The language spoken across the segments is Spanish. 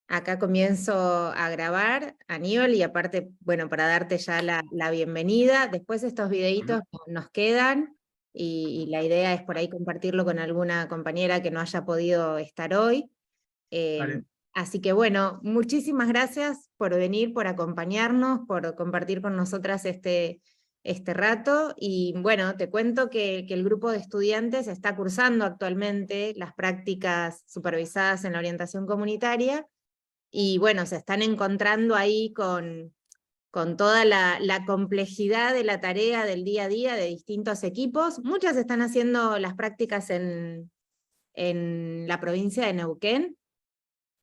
Acá comienzo a grabar, Aníbal, y aparte, bueno, para darte ya la bienvenida. Después estos Ujú. videitos nos quedan y la idea es por ahí compartirlo con alguna compañera que no haya podido estar hoy. Vale. Así que bueno, muchísimas gracias por venir, por acompañarnos, por compartir con nosotras este rato. Y bueno, te cuento que el grupo de estudiantes está cursando actualmente las prácticas supervisadas en la orientación comunitaria. Y bueno, se están encontrando ahí con toda la complejidad de la tarea del día a día de distintos equipos. Muchas están haciendo las prácticas en la provincia de Neuquén,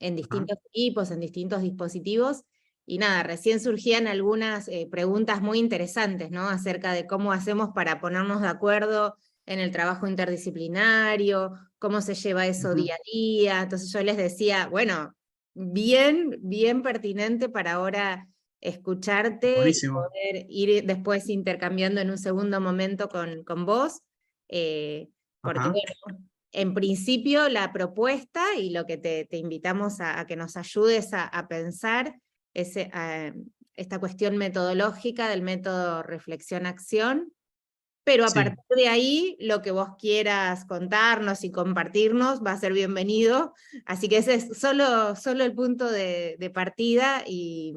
en Ajá. distintos equipos, en distintos dispositivos. Y nada, recién surgían algunas preguntas muy interesantes, ¿no? Acerca de cómo hacemos para ponernos de acuerdo en el trabajo interdisciplinario, cómo se lleva eso Ujú. día a día. Entonces yo les decía, bueno, bien pertinente para ahora escucharte y Buenísimo. poder ir después intercambiando en un segundo momento con vos, porque Ajá. bueno, en principio la propuesta y lo que te invitamos a que nos ayudes a pensar es esta cuestión metodológica del método reflexión-acción, pero a Sí. partir de ahí lo que vos quieras contarnos y compartirnos va a ser bienvenido, así que ese es solo el punto de partida y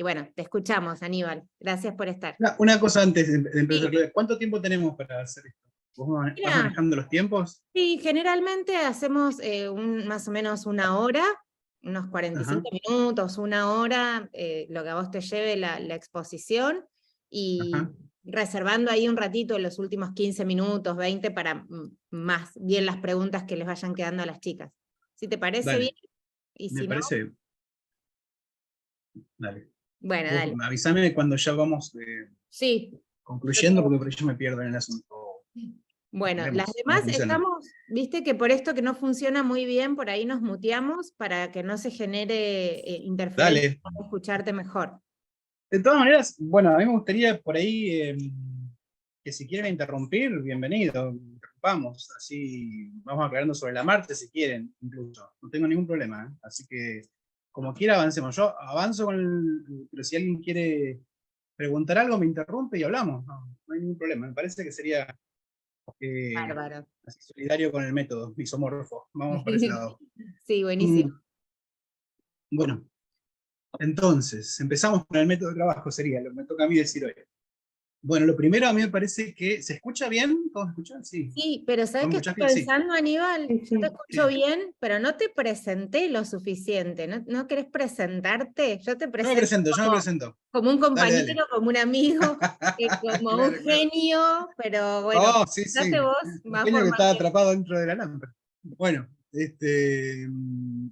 bueno, te escuchamos, Aníbal, gracias por estar. Una cosa antes de empezar, Sí, Claudia. ¿Cuánto tiempo tenemos para hacer esto? ¿Vos vas mira, manejando los tiempos? sí, generalmente hacemos más o menos una hora, unos Ajá. 45 minutos, una hora, lo que a vos te lleve la exposición, y Ajá. reservando ahí un ratito en los últimos 15 minutos, 20, para más bien las preguntas que les vayan quedando a las chicas. Si te parece bien, Dale. y Me si no, parece. Dale. bueno, Vos dale. avísame cuando ya vamos Sí, yo concluyendo, porque por ahí yo me pierdo en el asunto. bueno, las Vemos cómo demás funciona. estamos, viste que por esto que no funciona muy bien, por ahí nos muteamos para que no se genere interferencia, Dale. para escucharte mejor. De todas maneras, bueno, a mí me gustaría por ahí que si quieren interrumpir, bienvenido. Interrumpamos. Así vamos aclarando sobre la marcha si quieren, incluso. No tengo ningún problema, ¿eh? Así que, como quiera, avancemos. Yo avanzo con pero si alguien quiere preguntar algo, me interrumpe y hablamos. No, no hay ningún problema. Me parece que sería eh, Bárbaro. así solidario con el método isomorfo. Vamos por ese lado. Sí, buenísimo. Mm, bueno, entonces, empezamos con el método de trabajo, sería lo que me toca a mí decir hoy. Bueno, lo primero a mí me parece que se escucha bien. ¿Todos me escuchan? Sí. Sí, pero ¿sabes ¿Vos me qué escuchás estoy bien? Sí. pensando, Aníbal? Sí, Yo te sí. escucho ¿Qué? bien, pero no te presenté lo suficiente. ¿No querés presentarte? Yo te Yo me presento presento, yo me como, presento. como un Dale, dale. compañero, como un amigo, como un Claro, claro. genio, pero bueno, Oh, sí, presentate sí. vos Un más genio que está formalmente. atrapado dentro del alambre. Bueno,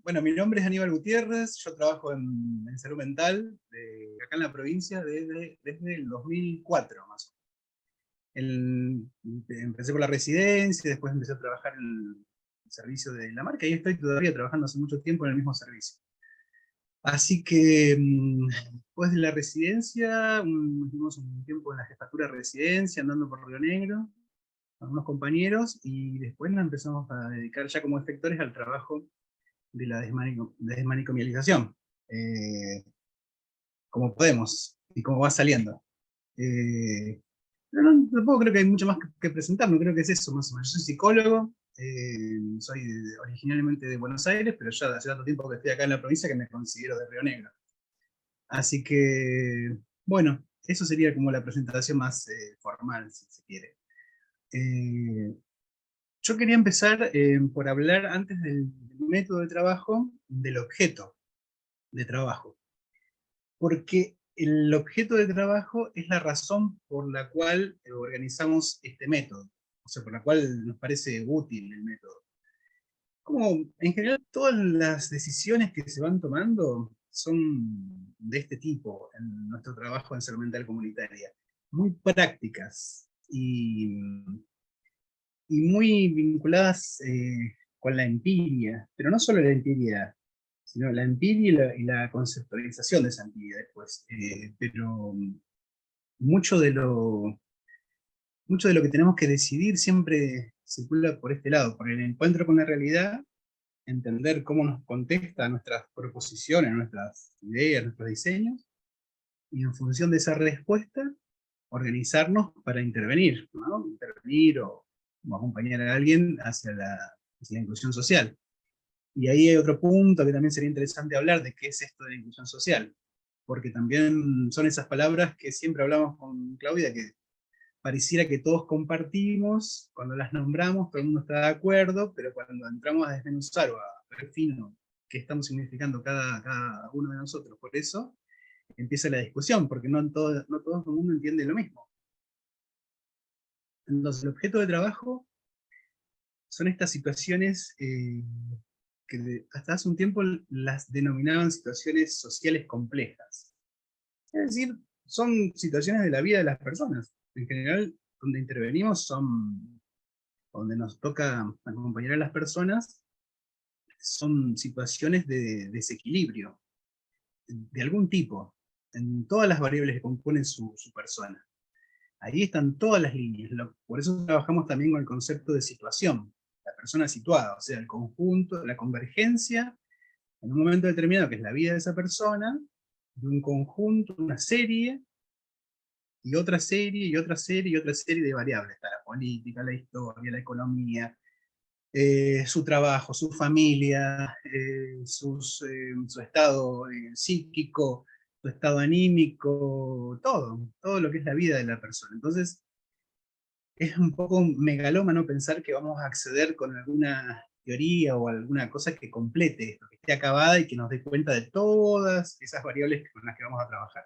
bueno, mi nombre es Aníbal Gutiérrez, yo trabajo en salud mental acá en la provincia desde el 2004 más o menos. Empecé por la residencia, después empecé a trabajar en el servicio de la marca y estoy todavía trabajando hace mucho tiempo en el mismo servicio. Así que después de la residencia, tuvimos un tiempo en la jefatura de residencia, andando por Río Negro, con unos compañeros, y después nos empezamos a dedicar ya como efectores al trabajo de la desmanicomialización, eh, como podemos y como va saliendo. Eh, pero tampoco creo que hay mucho más que presentarme, creo que es eso más o menos. Yo soy psicólogo, soy originalmente de Buenos Aires, pero ya hace tanto tiempo que estoy acá en la provincia que me considero de Río Negro. Así que, bueno, eso sería como la presentación más formal, si se quiere. Eh, yo quería empezar por hablar antes del método de trabajo, del objeto de trabajo, porque el objeto de trabajo es la razón por la cual organizamos este método, o sea, por la cual nos parece útil el método. Como en general todas las decisiones que se van tomando son de este tipo en nuestro trabajo en salud mental comunitaria, muy prácticas y muy vinculadas con la empiria, pero no solo la empiria, sino la empiria y la conceptualización de esa empiria después. Pero mucho de lo, mucho de lo que tenemos que decidir siempre circula por este lado, por el encuentro con la realidad entender cómo nos contesta a nuestras proposiciones, nuestras ideas, nuestros diseños, y en función de esa respuesta, organizarnos para intervenir, ¿no? Intervenir o acompañar a alguien hacia la inclusión social. Y ahí hay otro punto que también sería interesante hablar de qué es esto de la inclusión social, porque también son esas palabras que siempre hablamos con Claudia, que pareciera que todos compartimos, cuando las nombramos todo el mundo está de acuerdo, pero cuando entramos a desmenuzar o a ver fino qué estamos significando cada uno de nosotros por eso, empieza la discusión, porque no todo el mundo entiende lo mismo. Entonces, el objeto de trabajo son estas situaciones que hasta hace un tiempo las denominaban situaciones sociales complejas. Es decir, son situaciones de la vida de las personas. En general, donde intervenimos donde nos toca acompañar a las personas, son situaciones de desequilibrio, de algún tipo, en todas las variables que componen su persona. Ahí están todas las líneas. Por eso trabajamos también con el concepto de situación, la persona situada, o sea, el conjunto, la convergencia, en un momento determinado, que es la vida de esa persona, de un conjunto, una serie, y otra serie, y otra serie, y otra serie de variables. Está la política, la historia, la economía, su trabajo, su familia, su estado psíquico, su estado anímico, todo lo que es la vida de la persona. Entonces, es un poco megalómano pensar que vamos a acceder con alguna teoría o alguna cosa que complete esto, que esté acabada y que nos dé cuenta de todas esas variables con las que vamos a trabajar.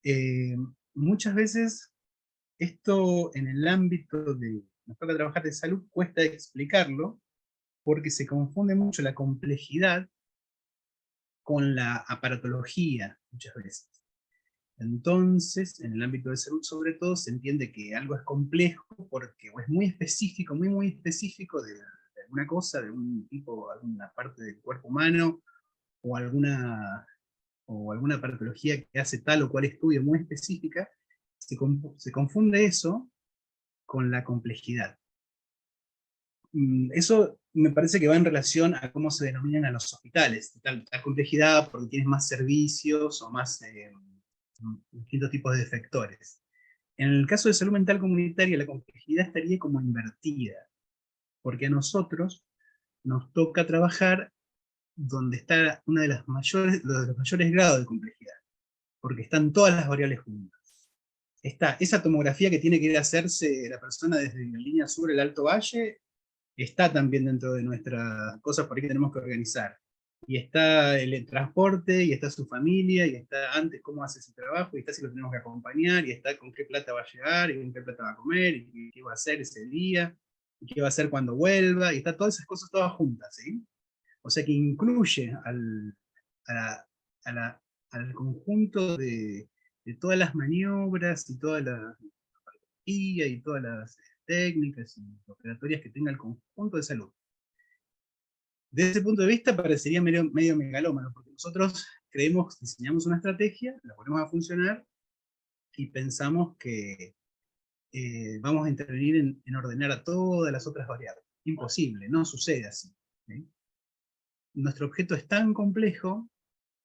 Eh, Muchas veces esto en el ámbito de, nos toca trabajar de salud, cuesta explicarlo porque se confunde mucho la complejidad con la aparatología muchas veces. Entonces, en el ámbito de salud sobre todo, se entiende que algo es complejo porque o es muy específico, muy específico de alguna cosa, de un tipo, alguna parte del cuerpo humano, o alguna patología que hace tal o cual estudio muy específica, se confunde eso con la complejidad. Eso me parece que va en relación a cómo se denominan a los hospitales, tal complejidad porque tienes más servicios o más distintos tipos de efectores. En el caso de salud mental comunitaria, la complejidad estaría como invertida, porque a nosotros nos toca trabajar donde está uno de los mayores grados de complejidad, porque están todas las variables juntas. Está esa tomografía que tiene que ir a hacerse la persona desde la línea sur, el Alto Valle, está también dentro de nuestras cosas por ahí que tenemos que organizar. Y está el transporte, y está su familia, y está antes cómo hace ese trabajo, y está si lo tenemos que acompañar, y está con qué plata va a llegar, y con qué plata va a comer, y qué va a hacer ese día, y qué va a hacer cuando vuelva, y está todas esas cosas todas juntas, ¿sí? O sea que incluye a la- a la- al conjunto de todas las maniobras y toda la guía y todas las técnicas y operatorias que tenga el conjunto de salud. Desde ese punto de vista parecería medio megalómano, porque nosotros diseñamos una estrategia, la ponemos a funcionar y pensamos que vamos a intervenir en ordenar a todas las otras variables. Imposible, no sucede así, ¿sí? Nuestro objeto es tan complejo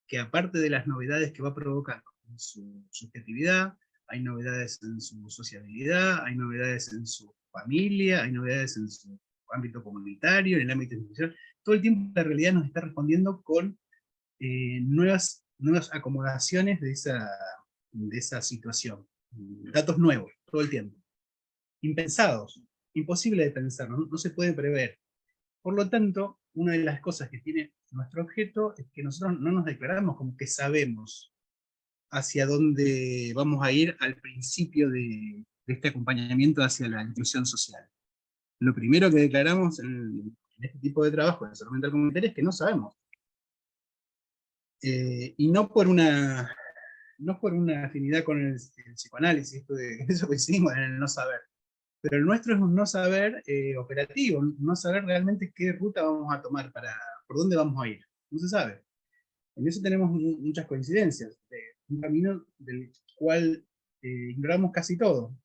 que aparte de las novedades que va provocando en su subjetividad, hay novedades en su sociabilidad, hay novedades en su familia, hay novedades en su ámbito comunitario, en el ámbito institucional. Todo el tiempo la realidad nos está respondiendo con nuevas acomodaciones de esa situación. Datos nuevos, todo el tiempo. Impensados, imposible de pensar, no se puede prever. Por lo tanto, una de las cosas que tiene nuestro objeto es que nosotros no nos declaramos como que sabemos hacia dónde vamos a ir al principio de este acompañamiento hacia la inclusión social. Lo primero que declaramos en este tipo de trabajo de salud mental comunitaria es que no sabemos. Y no por una afinidad con el psicoanálisis, eso coincidimos en el no saber. Pero el nuestro es un no saber operativo, no saber realmente qué ruta vamos a tomar, por dónde vamos a ir. No se sabe. En eso tenemos muchas coincidencias. Un camino del cual ignoramos casi todo.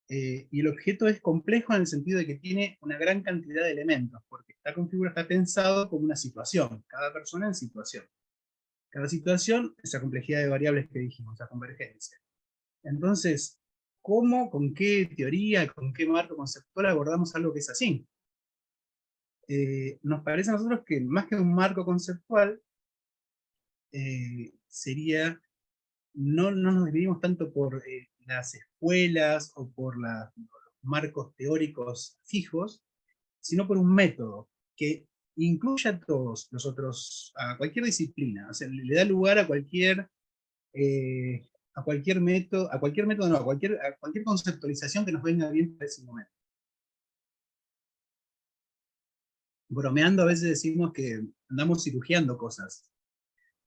y el objeto es complejo en el sentido de que tiene una gran cantidad de elementos, porque está configurado, está pensado como una situación, cada persona en situación. Cada situación, esa complejidad de variables que dijimos, esa convergencia. Entonces, ¿cómo, con qué teoría, con qué marco conceptual abordamos algo que es así? Nos parece a nosotros que más que un marco conceptual, sería, no nos dividimos tanto por las escuelas o por los marcos teóricos fijos, sino por un método que incluya a todos los otros, a cualquier disciplina, o sea, le da lugar a cualquier método, no, a cualquier conceptualización que nos venga bien para ese momento. Bromeando a veces decimos que andamos cirugiando cosas,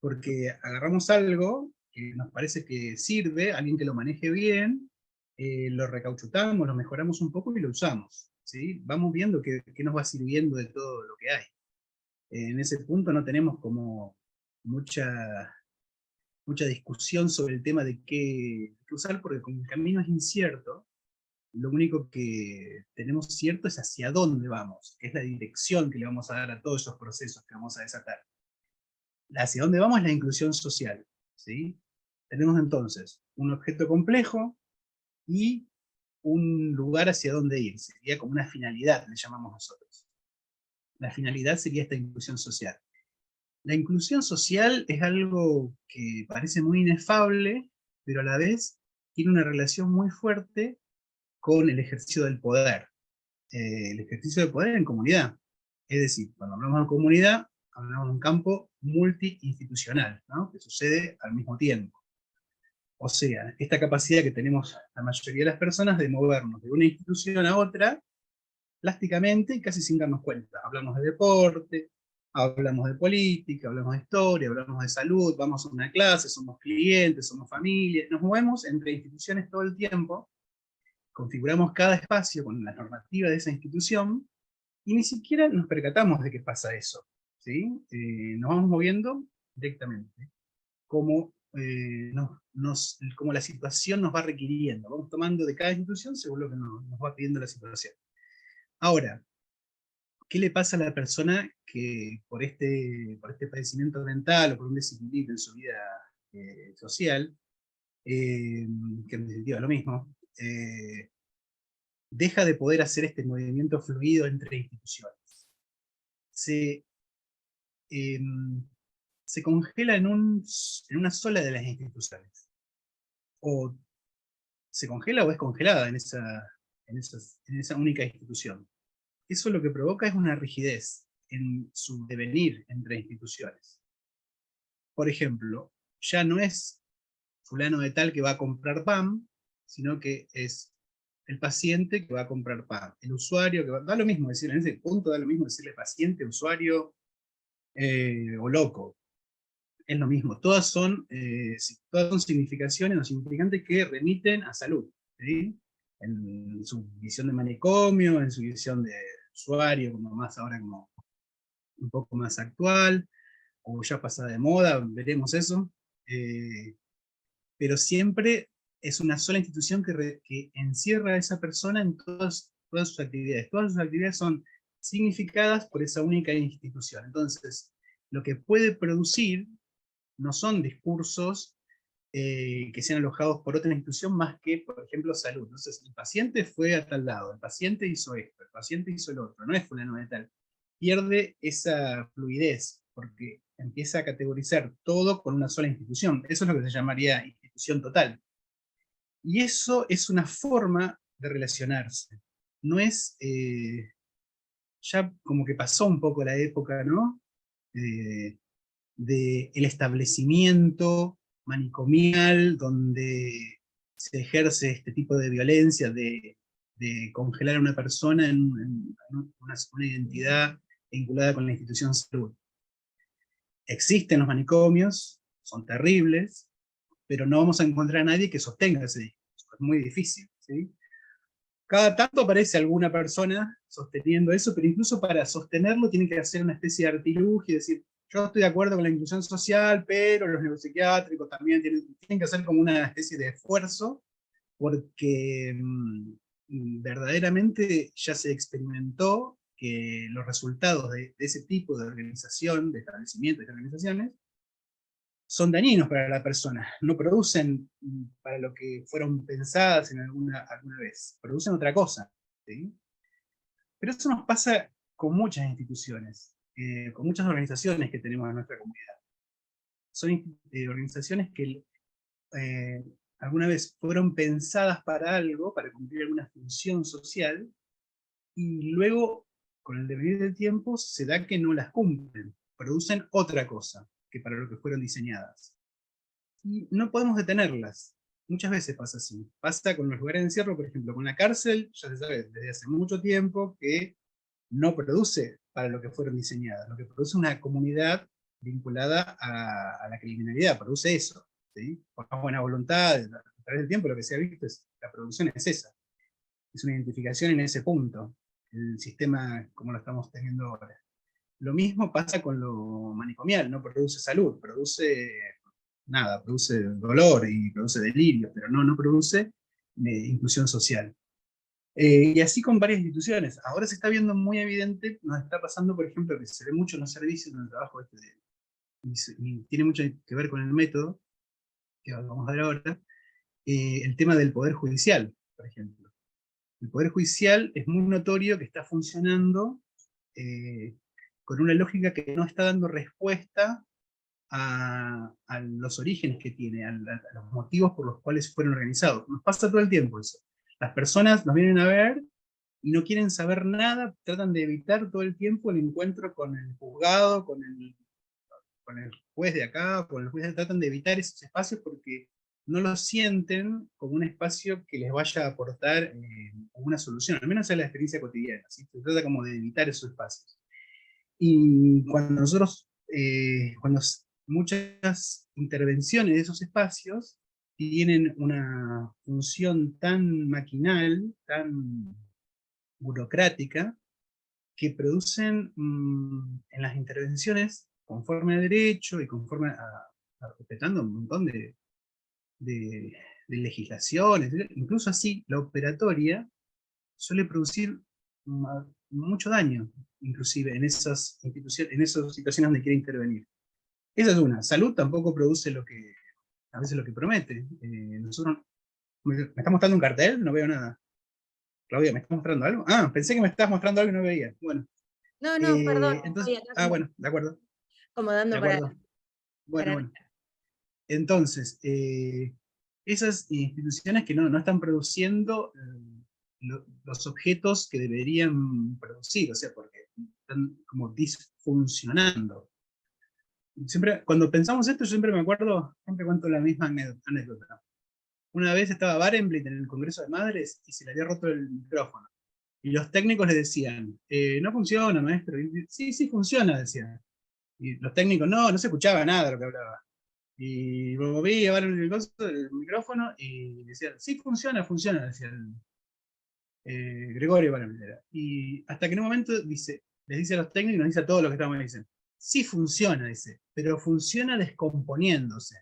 porque agarramos algo que nos parece que sirve, alguien que lo maneje bien, lo recauchutamos, lo mejoramos un poco y lo usamos, ¿sí? Vamos viendo qué nos va sirviendo de todo lo que hay. En ese punto no tenemos como mucha discusión sobre el tema de qué usar, porque como el camino es incierto, lo único que tenemos cierto es hacia dónde vamos, que es la dirección que le vamos a dar a todos esos procesos que vamos a desatar. Hacia dónde vamos es la inclusión social, ¿sí? Tenemos entonces un objeto complejo y un lugar hacia dónde ir, sería como una finalidad, le llamamos nosotros. La finalidad sería esta inclusión social. La inclusión social es algo que parece muy inefable, pero a la vez tiene una relación muy fuerte con el ejercicio del poder. El ejercicio del poder en comunidad. Es decir, cuando hablamos de comunidad, hablamos de un campo multiinstitucional, ¿no? Que sucede al mismo tiempo. O sea, esta capacidad que tenemos la mayoría de las personas de movernos de una institución a otra, plásticamente y casi sin darnos cuenta. Hablamos de deporte, hablamos de política, hablamos de historia, hablamos de salud, vamos a una clase, somos clientes, somos familia, nos movemos entre instituciones todo el tiempo, configuramos cada espacio con la normativa de esa institución y ni siquiera nos percatamos de que pasa eso, ¿sí? Nos vamos moviendo directamente, como, como la situación nos va requiriendo, vamos tomando de cada institución según lo que nos va pidiendo la situación. Ahora, ¿qué le pasa a la persona que por este padecimiento mental o por un desequilibrio en su vida social, que en definitiva es lo mismo, deja de poder hacer este movimiento fluido entre instituciones? Se, eh, se congela en una sola de las instituciones. O se congela o es congelada en esa única institución. Eso lo que provoca es una rigidez en su devenir entre instituciones. Por ejemplo, ya no es fulano de tal que va a comprar pan, sino que es el paciente que va a comprar pan, el usuario que va, da lo mismo decir, en ese punto da lo mismo decirle paciente, usuario o loco, es lo mismo, todas son significaciones o significantes que remiten a salud, ¿sí? En su visión de manicomio, en su visión de usuario, como más ahora como un poco más actual, o ya pasada de moda, veremos eso, pero siempre es una sola institución que encierra a esa persona en todas sus actividades. Todas sus actividades son significadas por esa única institución. Entonces, lo que puede producir no son discursos que sean alojados por otra institución más que, por ejemplo, salud. Entonces, el paciente fue a tal lado, el paciente hizo esto, el paciente hizo el otro, no es fulano de tal. Pierde esa fluidez, porque empieza a categorizar todo con una sola institución. Eso es lo que se llamaría institución total. Y eso es una forma de relacionarse. No es, ya como que pasó un poco la época, ¿no? El establecimiento manicomial donde se ejerce este tipo de violencia, de congelar a una persona en una identidad vinculada con la institución de salud. Existen los manicomios, son terribles, pero no vamos a encontrar a nadie que sostenga ese discurso. Es muy difícil, ¿sí? Cada tanto aparece alguna persona sosteniendo eso, pero incluso para sostenerlo tienen que hacer una especie de artilugio y decir, yo estoy de acuerdo con la inclusión social, pero los neuropsiquiátricos también tienen que hacer como una especie de esfuerzo, porque verdaderamente ya se experimentó que los resultados de ese tipo de organización, de establecimientos, de organizaciones, son dañinos para la persona, no producen para lo que fueron pensadas en alguna vez, producen otra cosa, ¿sí? Pero eso nos pasa con muchas instituciones, con muchas organizaciones que tenemos en nuestra comunidad. Son organizaciones que alguna vez fueron pensadas para algo, para cumplir alguna función social, y luego, con el devenir del tiempo, se da que no las cumplen, producen otra cosa que para lo que fueron diseñadas. Y no podemos detenerlas. Muchas veces pasa así. Pasa con los lugares de encierro, por ejemplo, con la cárcel, ya se sabe desde hace mucho tiempo que no produce para lo que fueron diseñadas, lo que produce una comunidad vinculada a la criminalidad, produce eso, ¿sí? Por más buena voluntad, a través del tiempo lo que se ha visto es la producción es esa, es una identificación en ese punto, el sistema como lo estamos teniendo ahora. Lo mismo pasa con lo manicomial, no produce salud, produce nada, produce dolor y produce delirio, pero no produce inclusión social. Y así con varias instituciones. Ahora se está viendo muy evidente, nos está pasando, por ejemplo, que se ve mucho en los servicios, en el trabajo y tiene mucho que ver con el método, que vamos a ver ahora, el tema del Poder Judicial, por ejemplo. El Poder Judicial es muy notorio que está funcionando con una lógica que no está dando respuesta a los orígenes que tiene, a los motivos por los cuales fueron organizados. Nos pasa todo el tiempo eso. Las personas nos vienen a ver y no quieren saber nada, tratan de evitar todo el tiempo el encuentro con el juzgado, con el juez de acá, con el juez de, tratan de evitar esos espacios porque no los sienten como un espacio que les vaya a aportar una solución, al menos en la experiencia cotidiana, ¿sí? Se trata como de evitar esos espacios. Y cuando nosotros, cuando muchas intervenciones de esos espacios tienen una función tan maquinal, tan burocrática, que producen en las intervenciones, conforme a derecho y conforme respetando un montón de legislaciones, incluso así la operatoria suele producir mucho daño, inclusive en esas instituciones, en esas situaciones donde quiere intervenir. Esa es una. Salud tampoco produce a veces lo que promete. Nosotros, ¿me estás mostrando un cartel? No veo nada. Claudia, ¿me estás mostrando algo? Ah, pensé que me estabas mostrando algo y no veía. Bueno. No, perdón, Entonces, estoy acá bueno, de acuerdo. De acomodando acuerdo. para... Bueno. Entonces, esas instituciones que no están produciendo los objetos que deberían producir, o sea, porque están como disfuncionando. Siempre, cuando pensamos esto, yo siempre me acuerdo, siempre cuento la misma anécdota. Una vez estaba Barenblit en el Congreso de Madres y se le había roto el micrófono. Y los técnicos le decían, no funciona, maestro. Y, sí, funciona, decían. Y los técnicos, no se escuchaba nada de lo que hablaba. Y volví a llevar el micrófono y decían, sí, funciona, decía Gregorio Barenblit. Y hasta que en un momento les dice a los técnicos, nos dice a todos los que estaban ahí, dicen, sí funciona, dice, pero funciona descomponiéndose.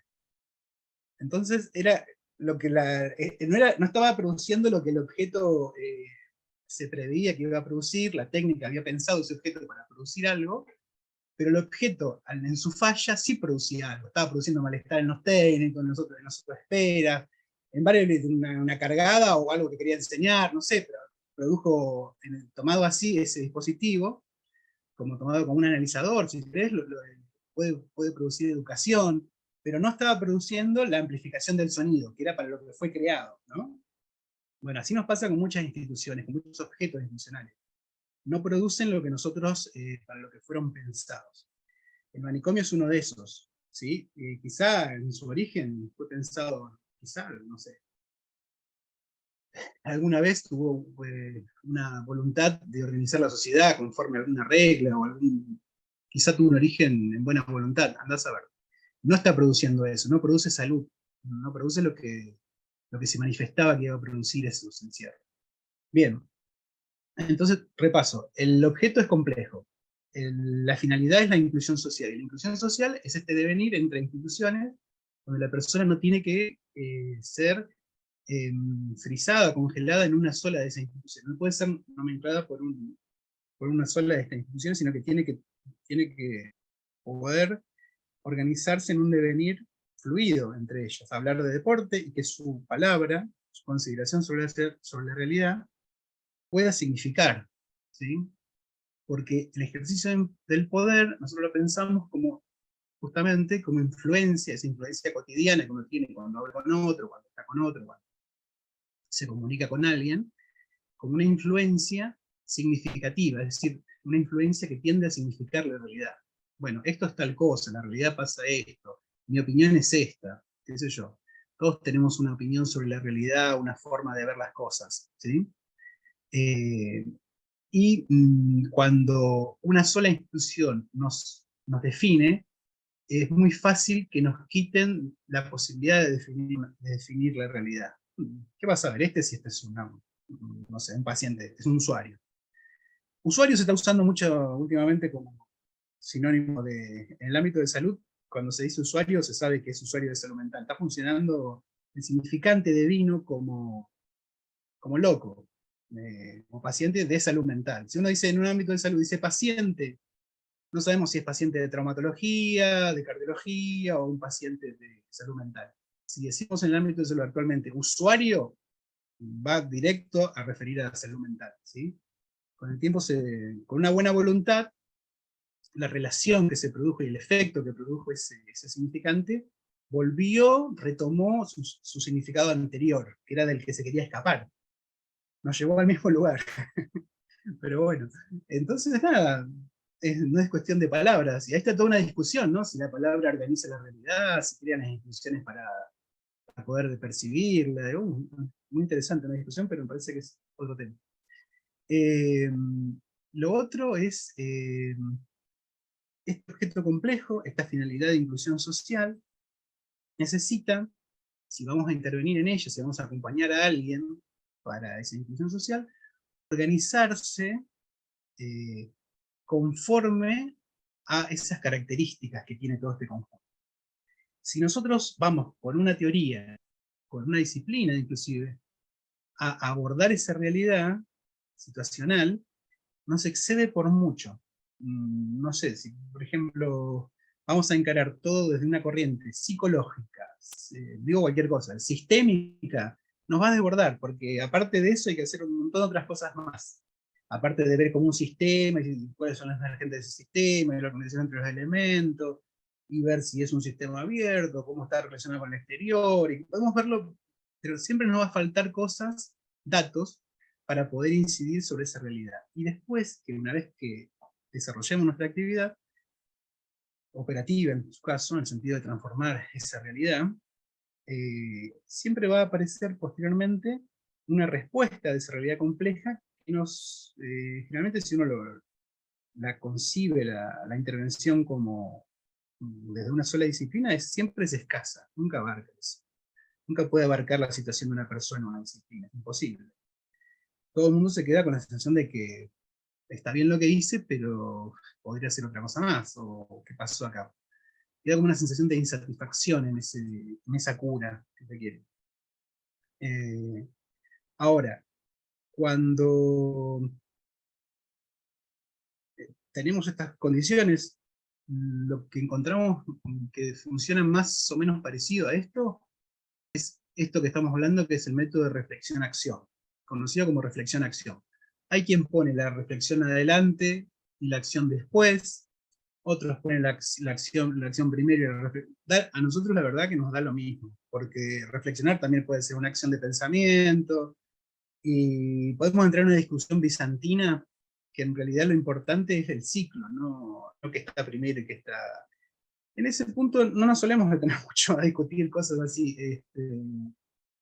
Entonces era lo que no estaba produciendo lo que el objeto se preveía que iba a producir, la técnica había pensado ese objeto para producir algo, pero el objeto en su falla sí producía algo, estaba produciendo malestar en los técnicos, en nosotros espera, en varios una cargada o algo que quería enseñar, no sé, pero produjo, tomado así ese dispositivo, como tomado como un analizador, si querés, puede producir educación, pero no estaba produciendo la amplificación del sonido, que era para lo que fue creado, ¿no? Bueno, así nos pasa con muchas instituciones, con muchos objetos institucionales. No producen lo que nosotros, para lo que fueron pensados. El manicomio es uno de esos, ¿sí? Quizá en su origen fue pensado, quizá, no sé, alguna vez tuvo una voluntad de organizar la sociedad conforme a alguna regla o quizá tuvo un origen en buena voluntad, andás a ver. No está produciendo eso, no produce salud, no produce lo que se manifestaba que iba a producir esos encierros. Bien, entonces repaso, el objeto es complejo, la finalidad es la inclusión social, y la inclusión social es este devenir entre instituciones donde la persona no tiene que ser frisada, congelada en una sola de esas instituciones. No puede ser nomenclada por una sola de estas instituciones, sino que tiene que poder organizarse en un devenir fluido entre ellos, hablar de deporte y que su palabra, su consideración sobre la realidad, pueda significar, ¿sí? Porque el ejercicio del poder, nosotros lo pensamos como justamente como influencia, esa influencia cotidiana que uno tiene cuando habla con otro, cuando está con otro, cuando se comunica con alguien, como una influencia significativa, es decir, una influencia que tiende a significar la realidad. Bueno, esto es tal cosa, la realidad pasa esto, mi opinión es esta, qué sé yo. Todos tenemos una opinión sobre la realidad, una forma de ver las cosas, ¿sí? Cuando una sola institución nos define, es muy fácil que nos quiten la posibilidad de definir la realidad. ¿Qué vas a ver? Si este es no sé, un paciente, es un usuario. Usuario se está usando mucho últimamente como sinónimo en el ámbito de salud. Cuando se dice usuario, se sabe que es usuario de salud mental. Está funcionando el significante de vino como loco, como paciente de salud mental. Si uno dice en un ámbito de salud, dice paciente, no sabemos si es paciente de traumatología, de cardiología o un paciente de salud mental. Si decimos en el ámbito de salud actualmente usuario, va directo a referir a la salud mental, ¿sí? Con el tiempo, con una buena voluntad, la relación que se produjo y el efecto que produjo ese significante, retomó su significado anterior, que era del que se quería escapar. Nos llevó al mismo lugar. Pero bueno, entonces nada, no es cuestión de palabras. Y ahí está toda una discusión, ¿no? Si la palabra organiza la realidad, si crean las instituciones para poder percibirla. Muy interesante la discusión, pero me parece que es otro tema. Lo otro es este objeto complejo, esta finalidad de inclusión social, necesita, si vamos a intervenir en ella, si vamos a acompañar a alguien para esa inclusión social, organizarse conforme a esas características que tiene todo este conjunto. Si nosotros vamos con una teoría, con una disciplina inclusive, a abordar esa realidad situacional, nos excede por mucho. No sé, si por ejemplo vamos a encarar todo desde una corriente psicológica, digo cualquier cosa, sistémica, nos va a desbordar, porque aparte de eso hay que hacer un montón de otras cosas más. Aparte de ver como un sistema, y cuáles son las emergentes de ese sistema, y la organización entre los elementos, y ver si es un sistema abierto, cómo está relacionado con el exterior, y podemos verlo, pero siempre nos va a faltar cosas, datos, para poder incidir sobre esa realidad. Y después, que una vez que desarrollemos nuestra actividad operativa, en su caso, en el sentido de transformar esa realidad, siempre va a aparecer posteriormente una respuesta de esa realidad compleja que generalmente si uno la concibe, la intervención como desde una sola disciplina, siempre es escasa, nunca abarca eso. Nunca puede abarcar la situación de una persona o una disciplina, es imposible. Todo el mundo se queda con la sensación de que está bien lo que hice, pero podría ser otra cosa más, o qué pasó acá. Queda como una sensación de insatisfacción en esa cura que se quiere. Ahora, cuando tenemos estas condiciones, lo que encontramos que funciona más o menos parecido a esto, esto que estamos hablando, que es el método de reflexión-acción, conocido como reflexión-acción. Hay quien pone la reflexión adelante y la acción después, otros ponen la acción primero y la reflexión. A nosotros la verdad que nos da lo mismo, porque reflexionar también puede ser una acción de pensamiento, y podemos entrar en una discusión bizantina que en realidad lo importante es el ciclo, no que está primero y que está... En ese punto no nos solemos detener mucho a discutir cosas así,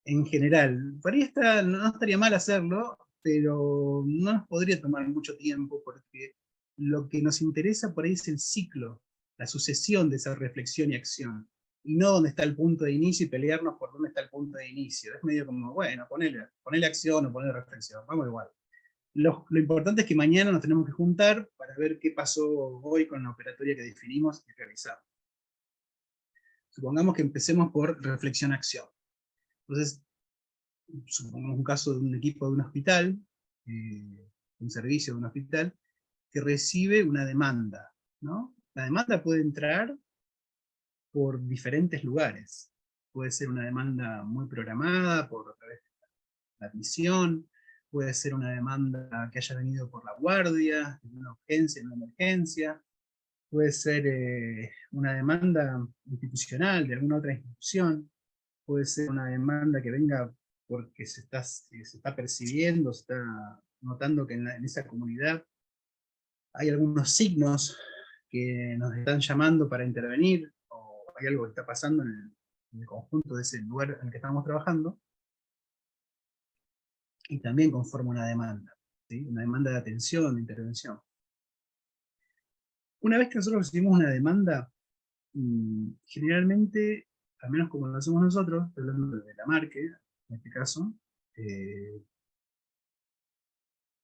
en general. Por ahí no estaría mal hacerlo, pero no nos podría tomar mucho tiempo, porque lo que nos interesa por ahí es el ciclo, la sucesión de esa reflexión y acción, y no dónde está el punto de inicio y pelearnos por dónde está el punto de inicio. Es medio como, bueno, ponele acción o ponele reflexión, vamos igual. Lo importante es que mañana nos tenemos que juntar para ver qué pasó hoy con la operatoria que definimos y realizamos. Supongamos que empecemos por reflexión-acción. Entonces, supongamos un caso de un equipo de un hospital, un servicio de un hospital, que recibe una demanda, ¿no? La demanda puede entrar por diferentes lugares. Puede ser una demanda muy programada por a través de la admisión, puede ser una demanda que haya venido por la guardia, en una urgencia, en una emergencia, puede ser una demanda institucional de alguna otra institución, puede ser una demanda que venga porque se está percibiendo, se está notando que en esa comunidad hay algunos signos que nos están llamando para intervenir, o hay algo que está pasando en el conjunto de ese lugar en el que estamos trabajando, y también conforma una demanda, ¿sí? Una demanda de atención, de intervención. Una vez que nosotros recibimos una demanda, generalmente, al menos como lo hacemos nosotros, estoy hablando de la marca, en este caso, eh,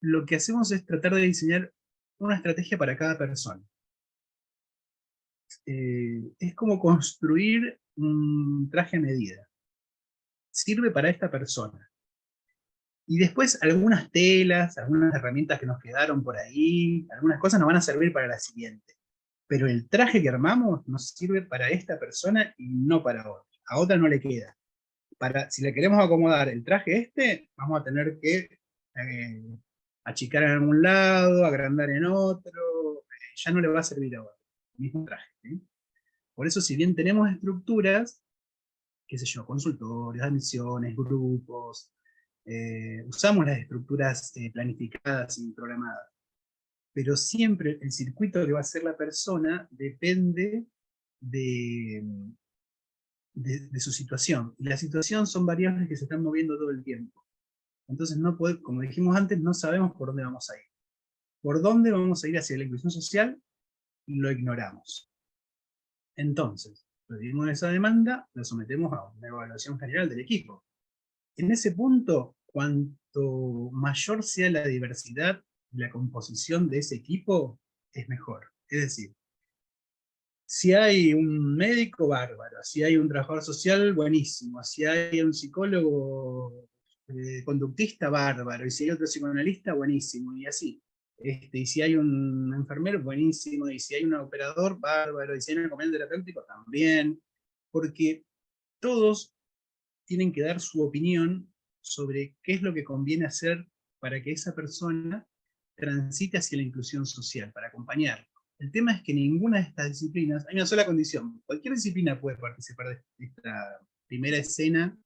lo que hacemos es tratar de diseñar una estrategia para cada persona. Es como construir un traje a medida. Sirve para esta persona. Y después algunas telas, algunas herramientas que nos quedaron por ahí, algunas cosas nos van a servir para la siguiente. Pero el traje que armamos nos sirve para esta persona y no para otra. A otra no le queda. Si le queremos acomodar el traje vamos a tener que achicar en algún lado, agrandar en otro, ya no le va a servir a otro. El mismo traje, ¿sí? Por eso, si bien tenemos estructuras, qué sé yo, consultorios, admisiones, grupos, usamos las estructuras planificadas y programadas, pero siempre el circuito que va a hacer la persona depende de, de su situación. Y la situación son variables que se están moviendo todo el tiempo. Entonces, como dijimos antes, no sabemos por dónde vamos a ir. Por dónde vamos a ir hacia la inclusión social, lo ignoramos. Entonces, recibimos esa demanda, la sometemos a una evaluación general del equipo. En ese punto, cuanto mayor sea la diversidad y la composición de ese equipo, es mejor. Es decir, si hay un médico, bárbaro; si hay un trabajador social, buenísimo; si hay un psicólogo conductista, bárbaro; y si hay otro psicoanalista, buenísimo, y así. Y si hay un enfermero, buenísimo; y si hay un operador, bárbaro; y si hay un acompañante terapéutico, también, porque todos tienen que dar su opinión sobre qué es lo que conviene hacer para que esa persona transite hacia la inclusión social, para acompañar. El tema es que ninguna de estas disciplinas, hay una sola condición: cualquier disciplina puede participar de esta primera escena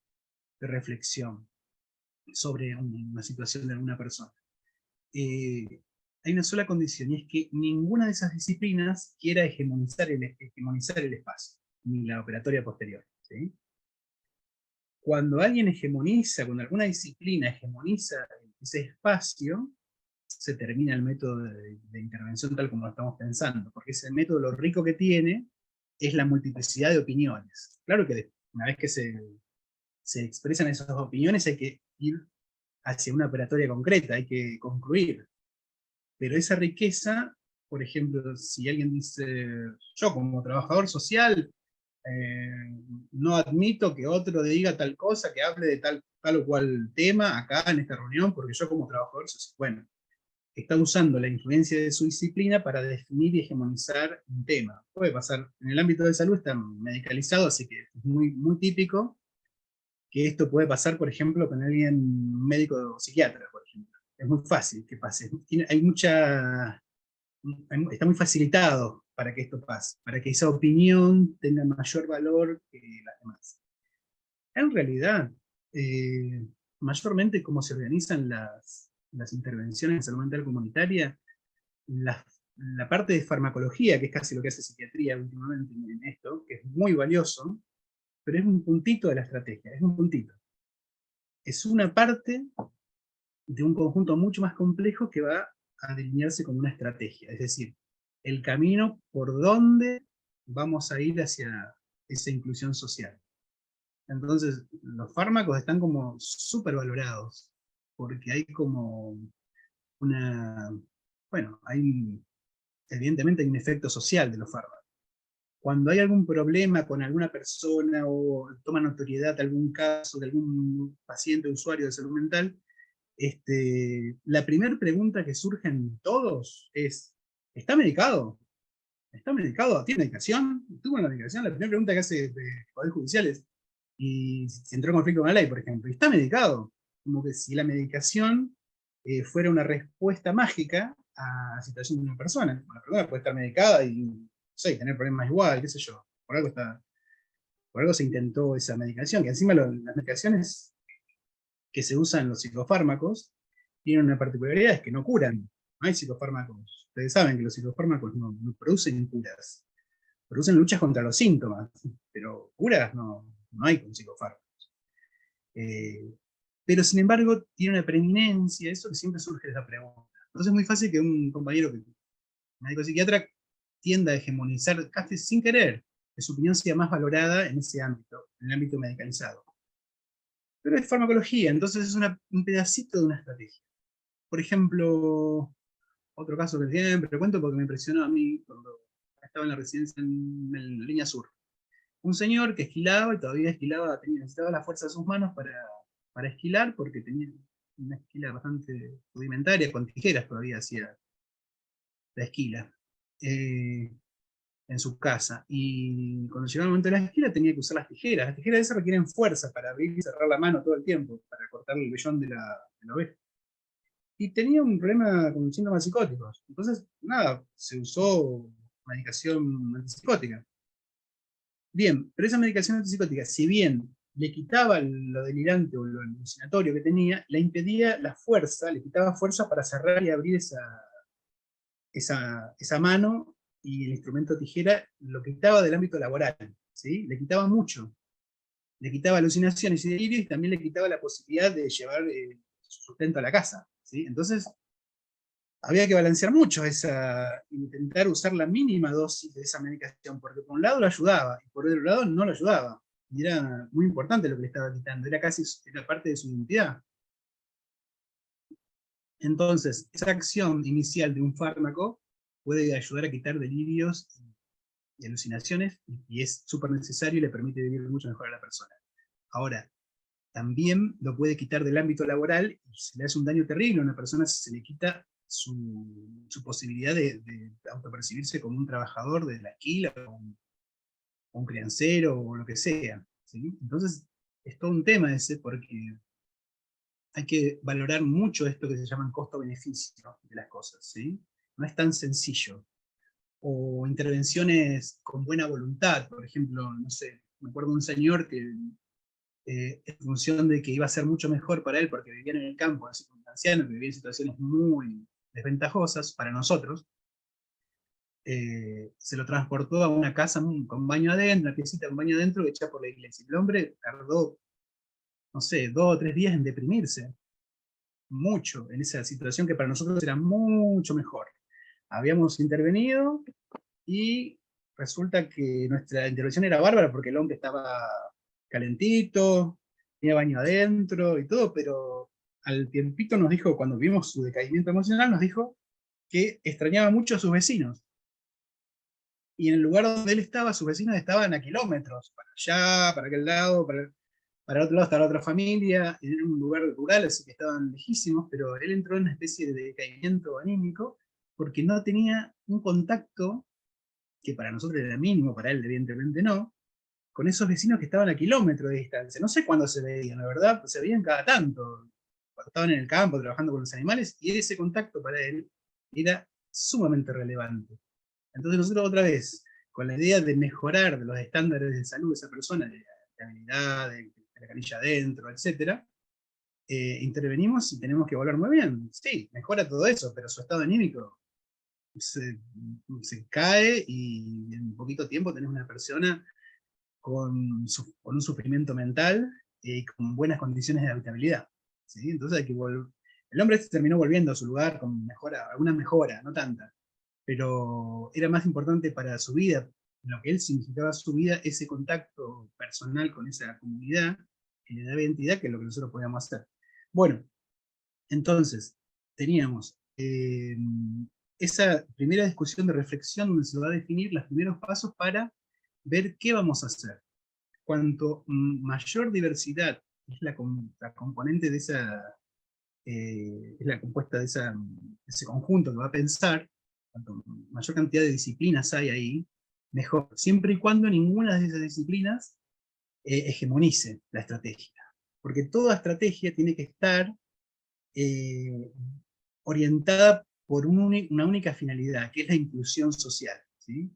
de reflexión sobre una situación de alguna persona. Hay una sola condición, y es que ninguna de esas disciplinas quiera hegemonizar el espacio, ni la operatoria posterior, ¿sí? Cuando alguien hegemoniza, cuando alguna disciplina hegemoniza ese espacio, se termina el método de intervención tal como lo estamos pensando, porque ese método, lo rico que tiene es la multiplicidad de opiniones. Claro que una vez que se expresan esas opiniones, hay que ir hacia una operatoria concreta, hay que concluir. Pero esa riqueza, por ejemplo, si alguien dice: yo como trabajador social no admito que otro diga tal cosa, que hable de tal o cual tema acá en esta reunión, porque yo como trabajador social, bueno, está usando la influencia de su disciplina para definir y hegemonizar un tema. Puede pasar en el ámbito de salud, está medicalizado, así que es muy, muy típico que esto puede pasar, por ejemplo, con alguien médico o psiquiatra, por ejemplo. Es muy fácil que pase. Está muy facilitado para que esto pase, para que esa opinión tenga mayor valor que las demás. En realidad, eh, mayormente como se organizan las intervenciones en salud mental comunitaria, la parte de farmacología, que es casi lo que hace psiquiatría últimamente en esto, que es muy valioso, pero es un puntito de la estrategia, es un puntito. Es una parte de un conjunto mucho más complejo que va a delinearse como una estrategia, es decir, el camino por donde vamos a ir hacia esa inclusión social. Entonces, los fármacos están como súper valorados, porque hay como una, bueno, evidentemente hay un efecto social de los fármacos. cuando hay algún problema con alguna persona o toma notoriedad algún caso de algún paciente o usuario de salud mental, la primera pregunta que surge en todos es, ¿está medicado? ¿Está medicado? ¿Tiene medicación? ¿Tuvo una medicación? La primera pregunta que hace el Poder Judicial es, y si entró en conflicto con la ley, por ejemplo, ¿está medicado? Como que si la medicación fuera una respuesta mágica a la situación de una persona. Una persona puede estar medicada y, no sé, tener problemas igual, qué sé yo. Por algo se intentó esa medicación, que encima las medicaciones que se usan en los psicofármacos tienen una particularidad, es que no curan. No hay psicofármacos. Ustedes saben que los psicofármacos no producen curas, producen luchas contra los síntomas, pero curas no hay con psicofármacos. Pero sin embargo, tiene una preeminencia, eso que siempre surge de esa pregunta. Entonces es muy fácil que un compañero médico psiquiatra tienda a hegemonizar, casi sin querer, que su opinión sea más valorada en ese ámbito, en el ámbito medicalizado. Pero es farmacología, entonces es un pedacito de una estrategia. Por ejemplo, otro caso que siempre cuento porque me impresionó a mí cuando estaba en la residencia en la línea sur. Un señor que esquilaba y todavía esquilaba, necesitaba la fuerza de sus manos para esquilar porque tenía una esquila bastante rudimentaria, con tijeras todavía hacía la esquila en su casa. Y cuando llegaba el momento de la esquila tenía que usar las tijeras. Las tijeras esas requieren fuerza para abrir y cerrar la mano todo el tiempo, para cortar el vellón de la oveja. Y tenía un problema con síntomas psicóticos. Entonces, nada, se usó medicación antipsicótica. Bien, pero esa medicación antipsicótica, si bien le quitaba lo delirante o lo alucinatorio que tenía, le impedía la fuerza, le quitaba fuerza para cerrar y abrir esa mano, y el instrumento tijera lo quitaba del ámbito laboral, ¿sí? Le quitaba mucho. Le quitaba alucinaciones y delirios y también le quitaba la posibilidad de llevar su sustento a la casa, ¿sí? Entonces, había que balancear mucho intentar usar la mínima dosis de esa medicación, porque por un lado lo ayudaba y por otro lado no lo ayudaba. Y era muy importante lo que le estaba quitando, era parte de su identidad. Entonces, esa acción inicial de un fármaco puede ayudar a quitar delirios y alucinaciones, y es súper necesario y le permite vivir mucho mejor a la persona. Ahora, también lo puede quitar del ámbito laboral y se le hace un daño terrible a una persona si se le quita su posibilidad de autopercibirse como un trabajador de la esquila o un criancero o lo que sea, ¿sí? Entonces, es todo un tema ese porque hay que valorar mucho esto que se llaman costo-beneficio de las cosas, ¿sí? No es tan sencillo. O intervenciones con buena voluntad, por ejemplo, no sé, me acuerdo de un señor que en función de que iba a ser mucho mejor para él porque vivía en el campo, así como un anciano que vivía en situaciones muy desventajosas para nosotros, se lo transportó a una casa con baño adentro, una piecita con baño adentro hecha por la iglesia. El hombre tardó, no sé, 2 o 3 días en deprimirse, mucho, en esa situación que para nosotros era mucho mejor. Habíamos intervenido y resulta que nuestra intervención era bárbara porque el hombre estaba calentito, tenía baño adentro y todo, pero al tiempito nos dijo, cuando vimos su decaimiento emocional, nos dijo que extrañaba mucho a sus vecinos. Y en el lugar donde él estaba, sus vecinos estaban a kilómetros, para allá, para aquel lado, para otro lado estaba otra familia, en un lugar rural, así que estaban lejísimos, pero él entró en una especie de decaimiento anímico porque no tenía un contacto que para nosotros era mínimo, para él evidentemente no, con esos vecinos que estaban a kilómetros de distancia. No sé cuándo se veían, la verdad, pues se veían cada tanto, cuando estaban en el campo trabajando con los animales, y ese contacto para él era sumamente relevante. Entonces nosotros otra vez, con la idea de mejorar los estándares de salud de esa persona, de habilidad, de la canilla adentro, etc., intervenimos y tenemos que evaluar muy bien. Sí, mejora todo eso, pero su estado anímico se, se cae y en poquito tiempo tenés una persona con un sufrimiento mental y con buenas condiciones de habitabilidad, ¿sí? Entonces hay que el hombre terminó volviendo a su lugar con alguna mejora, no tanta, pero era más importante para su vida, lo que él significaba su vida, ese contacto personal con esa comunidad que le daba identidad, que es lo que nosotros podíamos hacer. Bueno, entonces teníamos esa primera discusión de reflexión donde se va a definir los primeros pasos para ver qué vamos a hacer. Cuanto mayor diversidad es la componente de esa, es la compuesta de ese conjunto que va a pensar, cuanto mayor cantidad de disciplinas hay ahí, mejor, siempre y cuando ninguna de esas disciplinas hegemonice la estrategia. Porque toda estrategia tiene que estar orientada por una única finalidad, que es la inclusión social, ¿sí?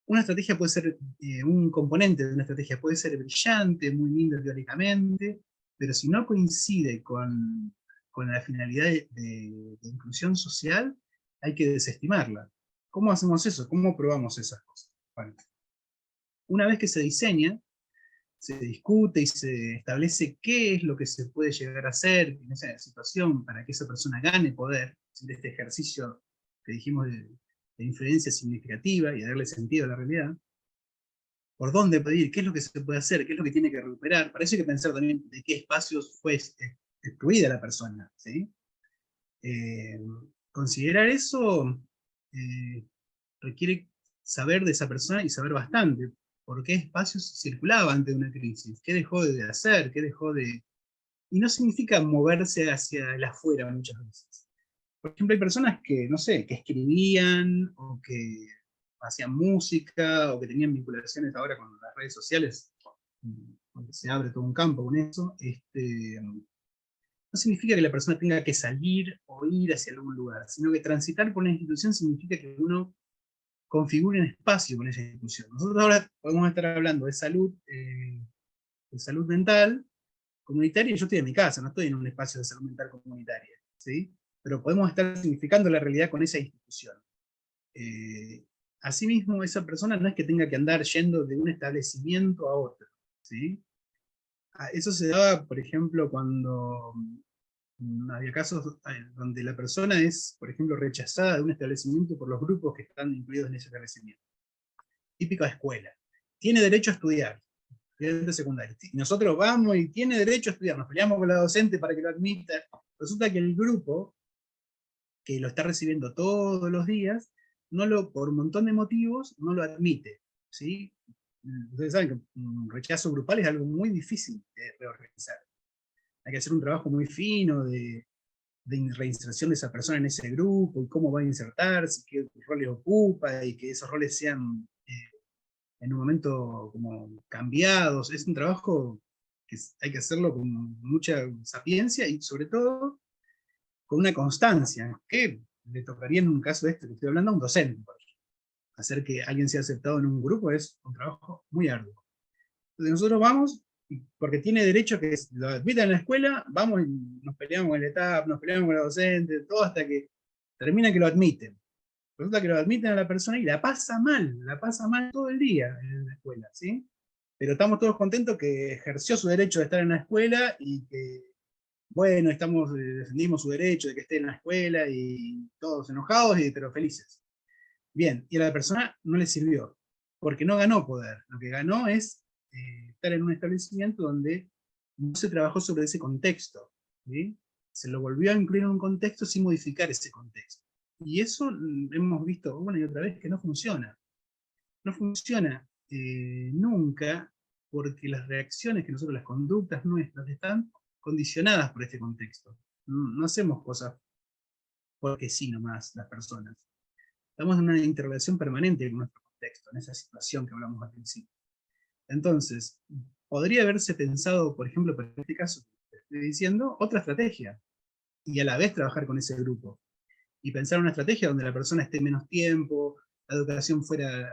Una estrategia puede ser, un componente de una estrategia puede ser brillante, muy lindo teóricamente, pero si no coincide con la finalidad de inclusión social, hay que desestimarla. ¿Cómo hacemos eso? ¿Cómo probamos esas cosas? Bueno, una vez que se diseña, se discute y se establece qué es lo que se puede llegar a hacer en esa situación para que esa persona gane poder, de este ejercicio que dijimos de influencia significativa y de darle sentido a la realidad, por dónde pedir, qué es lo que se puede hacer, qué es lo que tiene que recuperar. Para eso hay que pensar también de qué espacios fue excluida la persona, ¿sí? Considerar eso requiere saber de esa persona y saber bastante, por qué espacios circulaba ante una crisis, qué dejó de hacer, qué dejó de... Y no significa moverse hacia el afuera muchas veces. Por ejemplo, hay personas que, no sé, que escribían o que hacían música o que tenían vinculaciones ahora con las redes sociales, donde se abre todo un campo con eso. No significa que la persona tenga que salir o ir hacia algún lugar, sino que transitar por una institución significa que uno configure un espacio con esa institución. Nosotros ahora podemos estar hablando de salud mental comunitaria, y yo estoy en mi casa, no estoy en un espacio de salud mental comunitaria, ¿sí? Pero podemos estar significando la realidad con esa institución. Asimismo, esa persona no es que tenga que andar yendo de un establecimiento a otro, ¿sí? Eso se daba, por ejemplo, cuando había casos donde la persona es, por ejemplo, rechazada de un establecimiento por los grupos que están incluidos en ese establecimiento. Típica escuela. Tiene derecho a estudiar, estudiante secundario. Y nosotros vamos y tiene derecho a estudiar, nos peleamos con la docente para que lo admita. Resulta que el grupo, que lo está recibiendo todos los días, por un montón de motivos, no lo admite, ¿sí? Ustedes saben que un rechazo grupal es algo muy difícil de reorganizar. Hay que hacer un trabajo muy fino de reinserción de esa persona en ese grupo, y cómo va a insertarse, qué roles ocupa, y que esos roles sean en un momento como cambiados. Es un trabajo que hay que hacerlo con mucha sapiencia y sobre todo con una constancia, que le tocaría en un caso este que estoy hablando a un docente. Hacer que alguien sea aceptado en un grupo es un trabajo muy arduo. Entonces nosotros vamos, porque tiene derecho a que lo admitan en la escuela, vamos y nos peleamos con el ETAP, nos peleamos con la docente, todo hasta que termina que lo admiten. Resulta que lo admiten a la persona y la pasa mal todo el día en la escuela, ¿sí? Pero estamos todos contentos que ejerció su derecho de estar en la escuela y que, bueno, defendimos su derecho de que esté en la escuela y todos enojados, pero felices. Bien, y a la persona no le sirvió, porque no ganó poder. Lo que ganó es estar en un establecimiento donde no se trabajó sobre ese contexto, ¿sí? Se lo volvió a incluir en un contexto sin modificar ese contexto. Y eso hemos visto una y otra vez que no funciona. No funciona nunca, porque las reacciones que nosotros, las conductas nuestras, están condicionadas por este contexto. No hacemos cosas porque sí nomás las personas. Estamos en una interrelación permanente con nuestro contexto, en esa situación que hablamos al principio. Entonces, podría haberse pensado, por ejemplo, para este caso que estoy diciendo, otra estrategia, y a la vez trabajar con ese grupo. Y pensar una estrategia donde la persona esté menos tiempo, la educación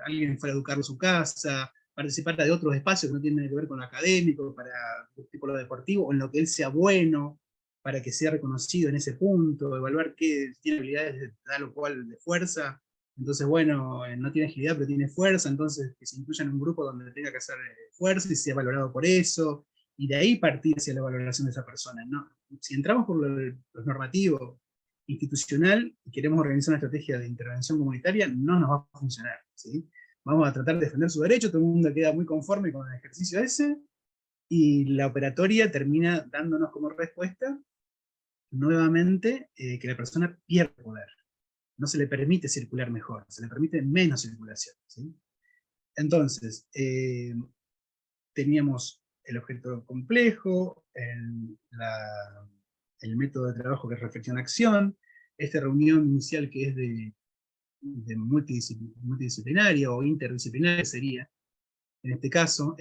alguien fuera a educarlo en su casa, participar de otros espacios que no tienen que ver con lo académico, para tipo lo deportivo, o en lo que él sea bueno, para que sea reconocido en ese punto, evaluar qué tiene habilidades de tal o cual de fuerza. Entonces, bueno, no tiene agilidad, pero tiene fuerza, entonces que se incluya en un grupo donde tenga que hacer fuerza y sea valorado por eso, y de ahí partir hacia la valoración de esa persona, ¿no? Si entramos por lo normativo, institucional, y queremos organizar una estrategia de intervención comunitaria, no nos va a funcionar, ¿sí? Vamos a tratar de defender su derecho, todo el mundo queda muy conforme con el ejercicio ese, y la operatoria termina dándonos como respuesta, nuevamente, que la persona pierde poder. No se le permite circular mejor, se le permite menos circulación, ¿sí? Entonces, teníamos el objeto complejo, el método de trabajo que es reflexión-acción, esta reunión inicial que es de multidisciplinaria o interdisciplinaria sería, en este caso,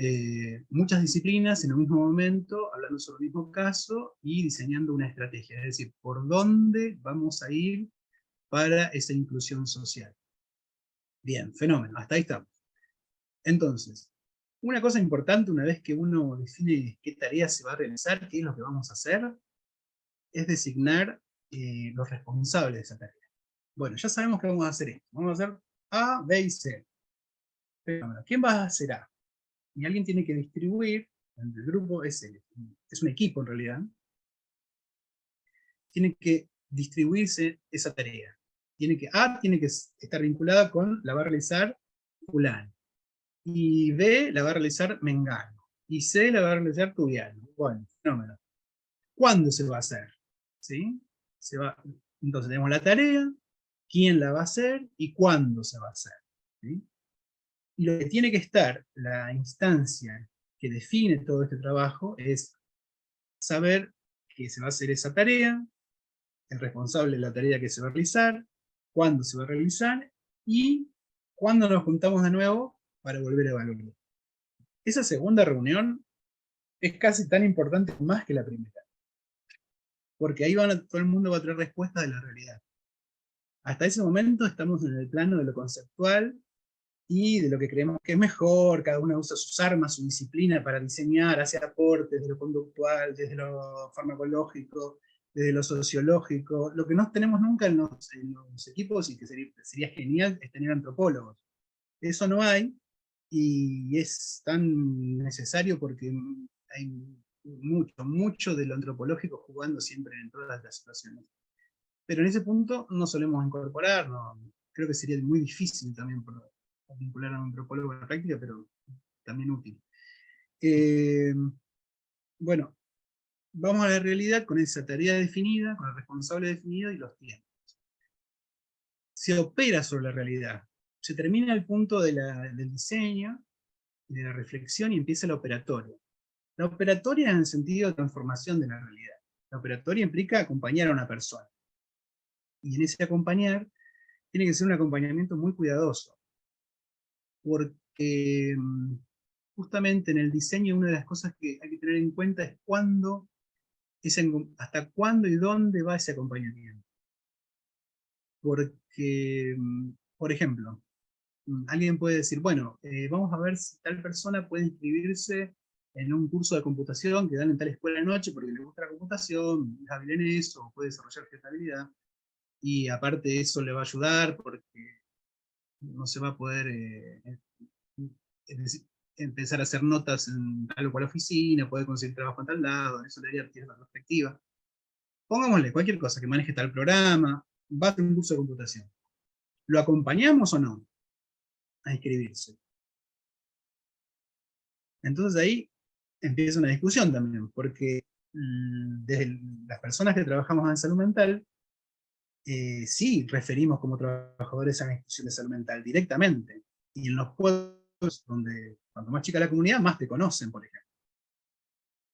muchas disciplinas en el mismo momento, hablando sobre el mismo caso y diseñando una estrategia, es decir, por dónde vamos a ir para esa inclusión social. Bien, fenómeno, hasta ahí estamos. Entonces, una cosa importante una vez que uno define qué tareas se va a realizar, qué es lo que vamos a hacer, es designar los responsables de esa tarea. Bueno, ya sabemos que vamos a hacer esto. Vamos a hacer A, B y C. Pero, ¿quién va a hacer A? Y alguien tiene que distribuir, el grupo es un equipo en realidad, tiene que distribuirse esa tarea. A tiene que estar vinculada con la va a realizar fulano. Y B la va a realizar mengano. Y C la va a realizar tubiano. Bueno, fenómeno. ¿Cuándo se va a hacer? ¿Sí? Entonces tenemos la tarea, quién la va a hacer y cuándo se va a hacer. ¿Sí? Y lo que tiene que estar, la instancia que define todo este trabajo, es saber que se va a hacer esa tarea, el responsable de la tarea que se va a realizar, cuándo se va a realizar y cuándo nos juntamos de nuevo para volver a evaluar. Esa segunda reunión es casi tan importante más que la primera, porque ahí todo el mundo va a traer respuestas de la realidad. Hasta ese momento estamos en el plano de lo conceptual y de lo que creemos que es mejor, cada uno usa sus armas, su disciplina para diseñar, hace aportes desde lo conductual, desde lo farmacológico, desde lo sociológico. Lo que no tenemos nunca en los equipos, y que sería genial, es tener antropólogos. Eso no hay, y es tan necesario porque hay mucho de lo antropológico jugando siempre en todas las situaciones. Pero en ese punto no solemos incorporar, creo que sería muy difícil también vincular a un antropólogo a la práctica, pero también útil. Bueno, vamos a la realidad con esa tarea definida, con el responsable definido y los tiempos. Se opera sobre la realidad. Se termina el punto del diseño, de la reflexión, y empieza la operatoria. La operatoria en el sentido de transformación de la realidad. La operatoria implica acompañar a una persona. Y en ese acompañar, tiene que ser un acompañamiento muy cuidadoso. Porque justamente en el diseño una de las cosas que hay que tener en cuenta es hasta cuándo y dónde va ese acompañamiento. Porque, por ejemplo, alguien puede decir, bueno, vamos a ver si tal persona puede inscribirse en un curso de computación que dan en tal escuela de noche porque le gusta la computación, es hábil en eso, o puede desarrollar cierta habilidad, y aparte eso le va a ayudar porque no se va a poder empezar a hacer notas en tal o cual oficina, puede conseguir trabajo en tal lado, eso le daría cierta perspectiva. Pongámosle cualquier cosa que maneje tal programa, va a hacer un curso de computación. ¿Lo acompañamos o no a inscribirse? Entonces ahí empieza una discusión también, porque desde las personas que trabajamos en salud mental, sí referimos como trabajadores a la institución de salud mental directamente. Y en los pueblos donde cuanto más chica la comunidad, más te conocen, por ejemplo.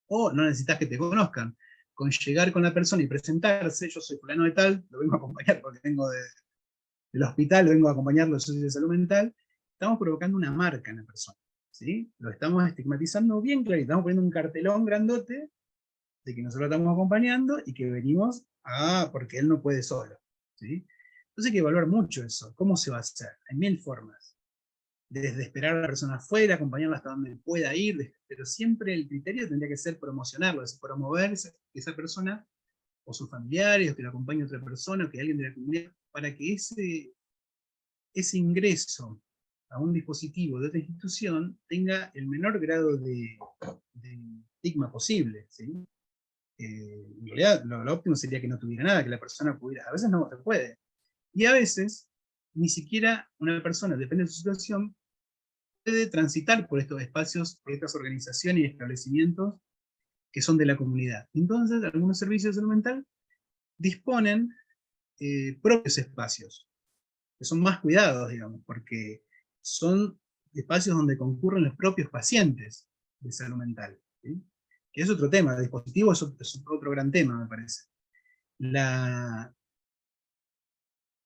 O no necesitas que te conozcan. Con llegar con la persona y presentarse, yo soy fulano de tal, lo vengo a acompañar porque vengo del hospital, vengo a acompañarlo, soy de salud mental, estamos provocando una marca en la persona. ¿Sí? Lo estamos estigmatizando bien claro, estamos poniendo un cartelón grandote de que nosotros lo estamos acompañando y que venimos porque él no puede solo. ¿Sí? Entonces hay que evaluar mucho eso. ¿Cómo se va a hacer? Hay 1000 formas. Desde esperar a la persona afuera, acompañarla hasta donde pueda ir, pero siempre el criterio tendría que ser promocionarlo, es promover que esa persona, o sus familiares, o que lo acompañe otra persona, o que alguien de la comunidad, para que ese ingreso a un dispositivo de otra institución tenga el menor grado de estigma posible. ¿Sí? En realidad, lo óptimo sería que no tuviera nada, que la persona pudiera. A veces no se puede. Y a veces, ni siquiera una persona, depende de su situación, puede transitar por estos espacios, por estas organizaciones y establecimientos que son de la comunidad. Entonces, algunos servicios de salud mental disponen propios espacios, que son más cuidados, digamos, porque son espacios donde concurren los propios pacientes de salud mental, ¿sí? Que es otro tema, el dispositivo es otro gran tema, me parece.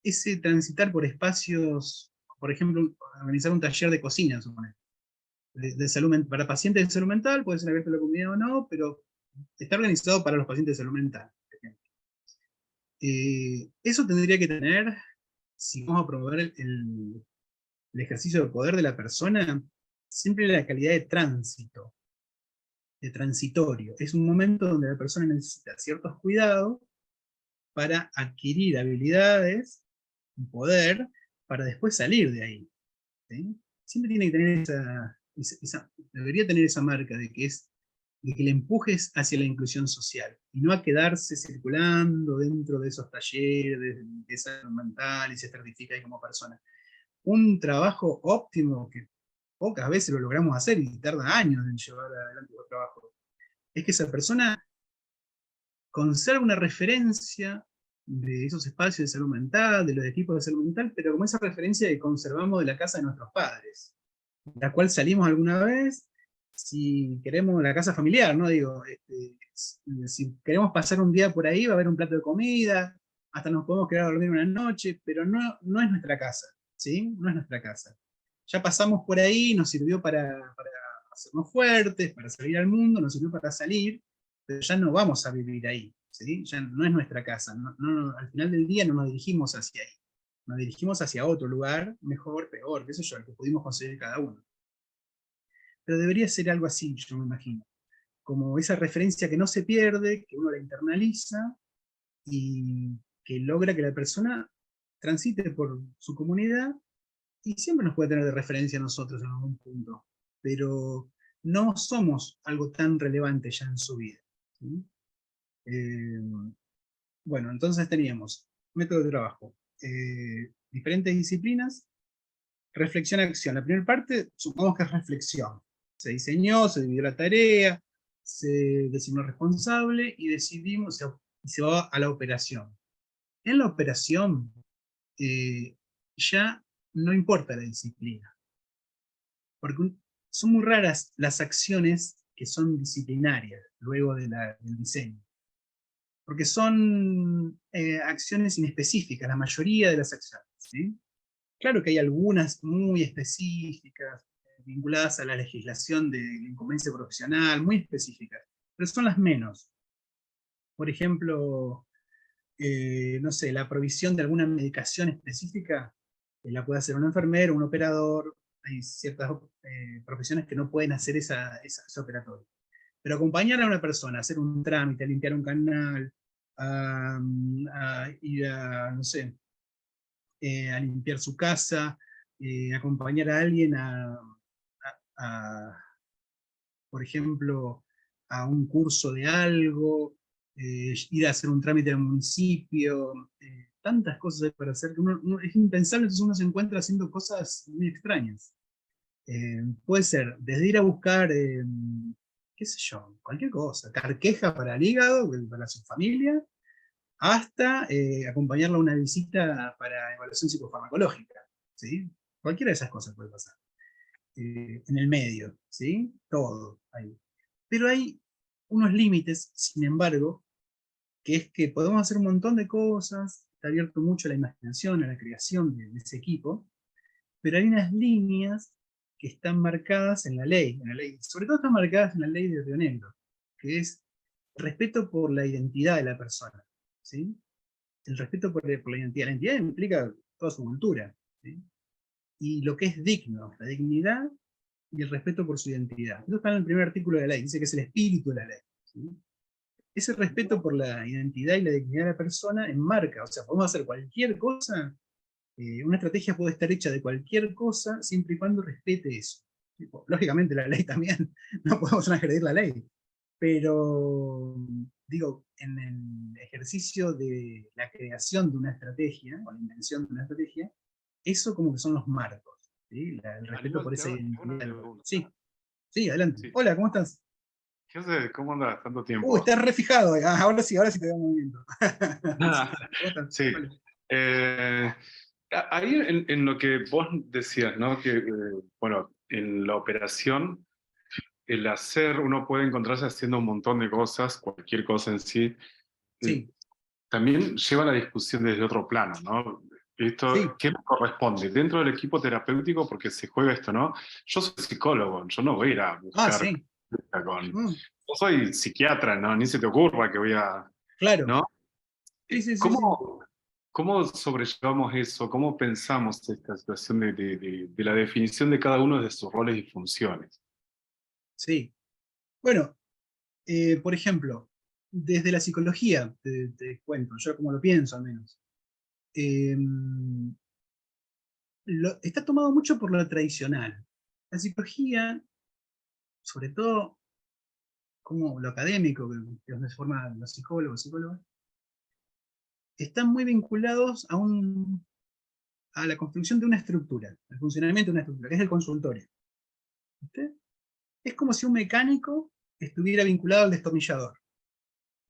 Ese transitar por espacios, por ejemplo, organizar un taller de cocina, supone, de salud para pacientes de salud mental, puede ser abierto a la comunidad o no, pero está organizado para los pacientes de salud mental. Eso tendría que tener, si vamos a promover el ejercicio de poder de la persona, siempre la calidad de tránsito, de transitorio. Es un momento donde la persona necesita ciertos cuidados para adquirir habilidades y poder para después salir de ahí, ¿sí? Siempre tiene que tener debería tener esa marca de que le empujes hacia la inclusión social y no a quedarse circulando dentro de esos talleres de salud mental y se certifica ahí como persona. Un trabajo óptimo que pocas veces lo logramos hacer y tarda años en llevar adelante el trabajo, es que esa persona conserva una referencia de esos espacios de salud mental, de los equipos de salud mental, pero como esa referencia que conservamos de la casa de nuestros padres, la cual salimos alguna vez, si queremos la casa familiar, ¿no? Digo, si queremos pasar un día por ahí, va a haber un plato de comida, hasta nos podemos quedar a dormir una noche, pero no es nuestra casa, ¿sí? No es nuestra casa. Ya pasamos por ahí, nos sirvió para hacernos fuertes, para salir al mundo, nos sirvió para salir, pero ya no vamos a vivir ahí, ¿sí? Ya no es nuestra casa, al final del día no nos dirigimos hacia ahí, nos dirigimos hacia otro lugar, mejor, peor, qué sé yo, el que pudimos conseguir cada uno. Pero debería ser algo así, yo me imagino, como esa referencia que no se pierde, que uno la internaliza y que logra que la persona transite por su comunidad y siempre nos puede tener de referencia a nosotros en algún punto, pero no somos algo tan relevante ya en su vida, ¿sí? Bueno, entonces teníamos método de trabajo, diferentes disciplinas, reflexión-acción. La primera parte, supongamos que es reflexión. Se diseñó, se dividió la tarea, se designó responsable y decidimos, y se va a la operación. En la operación, ya no importa la disciplina, porque son muy raras las acciones que son disciplinarias luego del diseño, porque son acciones inespecíficas, la mayoría de las acciones, ¿sí? Claro que hay algunas muy específicas, vinculadas a la legislación de incumbencia profesional, muy específicas, pero son las menos. Por ejemplo, no sé, la provisión de alguna medicación específica, la puede hacer un enfermero, un operador, hay ciertas profesiones que no pueden hacer ese operatorio. Pero acompañar a una persona, hacer un trámite, a limpiar un canal, a ir a, no sé, a limpiar su casa, acompañar a alguien por ejemplo, a un curso de algo, ir a hacer un trámite al municipio, tantas cosas hay para hacer que es impensable, entonces uno se encuentra haciendo cosas muy extrañas. Puede ser desde ir a buscar, qué sé yo, cualquier cosa, carqueja para el hígado, para su familia, hasta acompañarla a una visita para evaluación psicofarmacológica, ¿sí? Cualquiera de esas cosas puede pasar. En el medio, ¿sí? Todo ahí. Pero hay unos límites, sin embargo, que es que podemos hacer un montón de cosas, está abierto mucho a la imaginación, a la creación de ese equipo, pero hay unas líneas que están marcadas en la ley, sobre todo están marcadas en la ley de Río Negro, que es respeto por la identidad de la persona, ¿sí? El respeto por la identidad. La identidad implica toda su cultura, ¿sí? Y lo que es digno, la dignidad y el respeto por su identidad. Eso está en el primer artículo de la ley, dice que es el espíritu de la ley, ¿sí? Ese respeto por la identidad y la dignidad de la persona enmarca, o sea, podemos hacer cualquier cosa, una estrategia puede estar hecha de cualquier cosa siempre y cuando respete eso. Lógicamente la ley también, no podemos transgredir la ley, pero digo, en el ejercicio de la creación de una estrategia, o la invención de una estrategia, eso como que son los marcos, ¿sí? El respeto por esa identidad. Sí, sí, adelante. Sí. Hola, ¿cómo estás? ¿Qué haces? ¿Cómo andas? Tanto tiempo. Estás refijado. Ahora sí te veo movimiento. Sí. Ahí en lo que vos decías, ¿no? Que, bueno, en la operación, el hacer, uno puede encontrarse haciendo un montón de cosas, cualquier cosa en sí. Sí, También lleva la discusión desde otro plano, ¿no? Esto, sí. ¿qué me corresponde? Dentro del equipo terapéutico, porque se juega esto, ¿no? Yo soy psicólogo, yo no voy a ir a Ah, buscar sí. con... Mm, Yo soy psiquiatra, ¿no? Ni se te ocurra que voy a... claro. ¿No? Sí, sí, sí, sí. ¿Cómo sobrellevamos eso? ¿Cómo pensamos esta situación de la definición de cada uno de sus roles y funciones? Sí. Bueno, por ejemplo, desde la psicología, te cuento, yo como lo pienso al menos. Eh, está tomado mucho por lo tradicional. La psicología, sobre todo como lo académico, que es donde se forman los psicólogas, están muy vinculados a la construcción de una estructura, al funcionamiento de una estructura, que es el consultorio. ¿Viste? Es como si un mecánico estuviera vinculado al destornillador,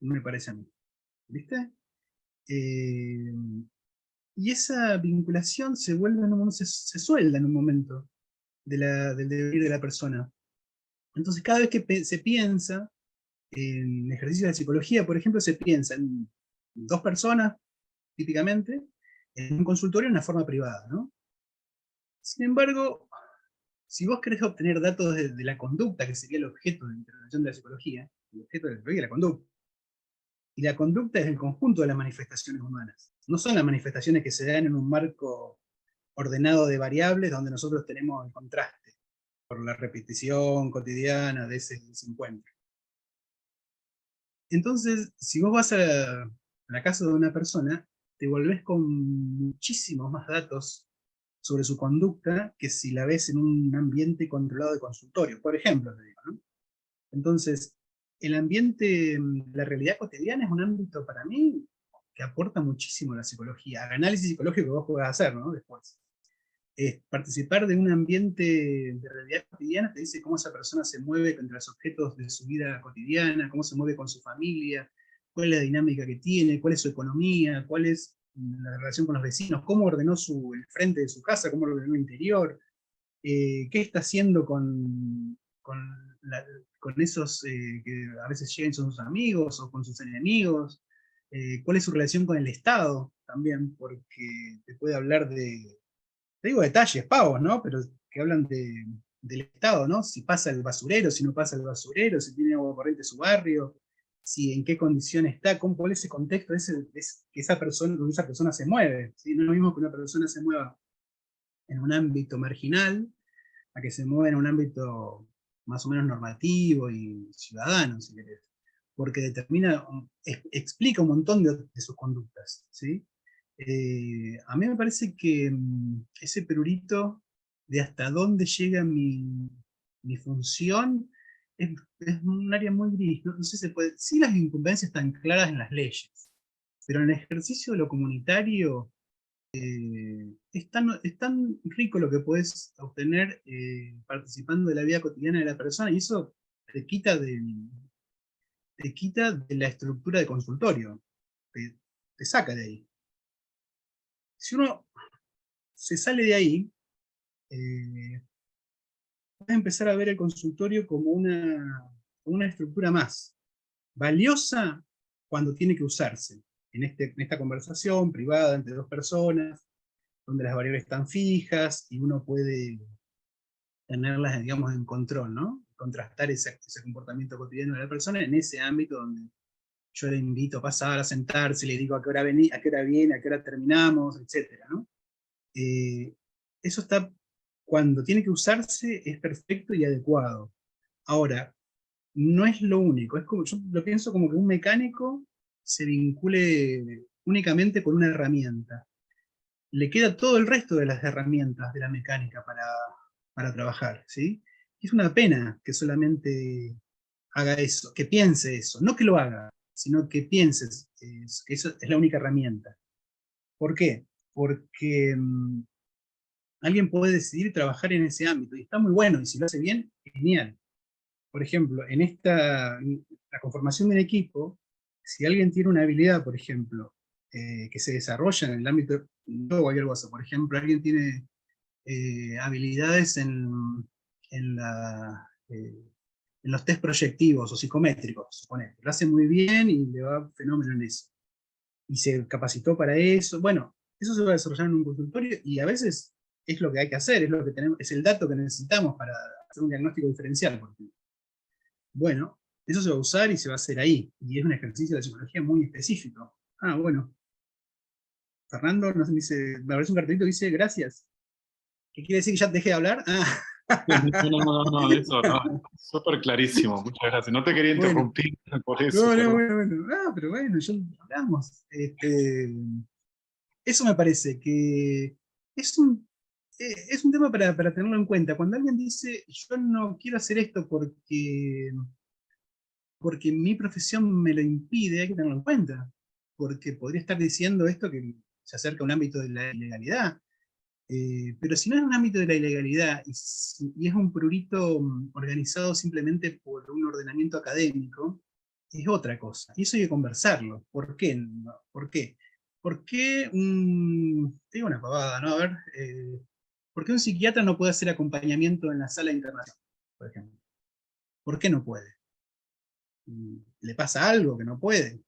me parece a mí. ¿Viste? Eh, y esa vinculación se vuelve se suelda en un momento del devenir de la persona. Entonces, cada vez que se piensa en ejercicio de psicología, por ejemplo, se piensa en dos personas, típicamente, en un consultorio en una forma privada, ¿no? Sin embargo, si vos querés obtener datos de la conducta, que sería el objeto de la intervención de la psicología, el objeto de la psicología es la conducta, y la conducta es el conjunto de las manifestaciones humanas. No son las manifestaciones que se dan en un marco ordenado de variables donde nosotros tenemos el contraste por la repetición cotidiana de ese encuentro. Entonces, si vos vas a la casa de una persona, te volvés con muchísimos más datos sobre su conducta que si la ves en un ambiente controlado de consultorio, por ejemplo, te digo, ¿no? Entonces, el ambiente, la realidad cotidiana es un ámbito para mí que aporta muchísimo a la psicología, al análisis psicológico que vos podés hacer, ¿no? Después. Participar de un ambiente de realidad cotidiana te dice cómo esa persona se mueve entre los objetos de su vida cotidiana, cómo se mueve con su familia, cuál es la dinámica que tiene, cuál es su economía, cuál es la relación con los vecinos, cómo ordenó el frente de su casa, cómo ordenó el interior, qué está haciendo con esos que a veces llegan son sus amigos o con sus enemigos, cuál es su relación con el Estado también, porque te puede hablar te digo detalles, pavos, ¿no? Pero que hablan del Estado, ¿no? Si pasa el basurero, si no pasa el basurero, si tiene agua corriente su barrio, si en qué condición está, cuál es ese contexto que esa persona se mueve. ¿Sí? No es lo mismo que una persona se mueva en un ámbito marginal a que se mueva en un ámbito más o menos normativo y ciudadano, si querés. Porque explica un montón de sus conductas, ¿sí? A mí me parece que ese perurito de hasta dónde llega mi función es un área muy gris. No sé si se puede. Sí, las incumbencias están claras en las leyes, pero en el ejercicio de lo comunitario es tan rico lo que puedes obtener participando de la vida cotidiana de la persona y eso te quita te quita de la estructura de consultorio, te saca de ahí. Si uno se sale de ahí, puedes empezar a ver el consultorio como una estructura más valiosa cuando tiene que usarse. En esta conversación privada entre dos personas, donde las variables están fijas y uno puede tenerlas, digamos, en control, ¿no? Contrastar ese comportamiento cotidiano de la persona en ese ámbito donde yo le invito a pasar, a sentarse, le digo a qué hora viene, a qué hora terminamos, etcétera, ¿no? Eso está, cuando tiene que usarse, es perfecto y adecuado. Ahora, no es lo único, es como, yo lo pienso como que un mecánico se vincule únicamente con una herramienta. Le queda todo el resto de las herramientas de la mecánica para trabajar, ¿sí? Y es una pena que solamente haga eso, que piense eso, no que lo haga, sino que pienses que eso es la única herramienta. ¿Por qué? Porque alguien puede decidir trabajar en ese ámbito y está muy bueno, y si lo hace bien, genial. Por ejemplo, la conformación de un equipo, si alguien tiene una habilidad, por ejemplo, que se desarrolla en el ámbito de cualquier cosa, por ejemplo, alguien tiene habilidades en los test proyectivos o psicométricos, suponete. Lo hace muy bien y le va fenómeno en eso. Y se capacitó para eso. Bueno, eso se va a desarrollar en un consultorio y a veces es lo que hay que hacer, es lo que tenemos, es el dato que necesitamos para hacer un diagnóstico diferencial, por ejemplo. Bueno, eso se va a usar y se va a hacer ahí. Y es un ejercicio de psicología muy específico. Ah, bueno. Fernando nos dice, me aparece un cartelito que dice gracias. ¿Qué quiere decir que ya te dejé de hablar? Ah. No, eso no. Súper clarísimo, muchas gracias. No te quería interrumpir por eso. No, bueno. Ah, pero bueno, ya hablamos. Eso me parece que es un tema para tenerlo en cuenta. Cuando alguien dice, yo no quiero hacer esto porque mi profesión me lo impide, hay que tenerlo en cuenta. Porque podría estar diciendo esto que se acerca a un ámbito de la ilegalidad. Pero si no es un ámbito de la ilegalidad y es un prurito organizado simplemente por un ordenamiento académico, es otra cosa. Y eso hay que conversarlo. ¿Por qué? No? ¿Por qué? ¿Por qué te digo una pavada, ¿no? A ver, ¿por qué un psiquiatra no puede hacer acompañamiento en la sala de internación, por ejemplo? ¿Por qué no puede? ¿Le pasa algo que no puede?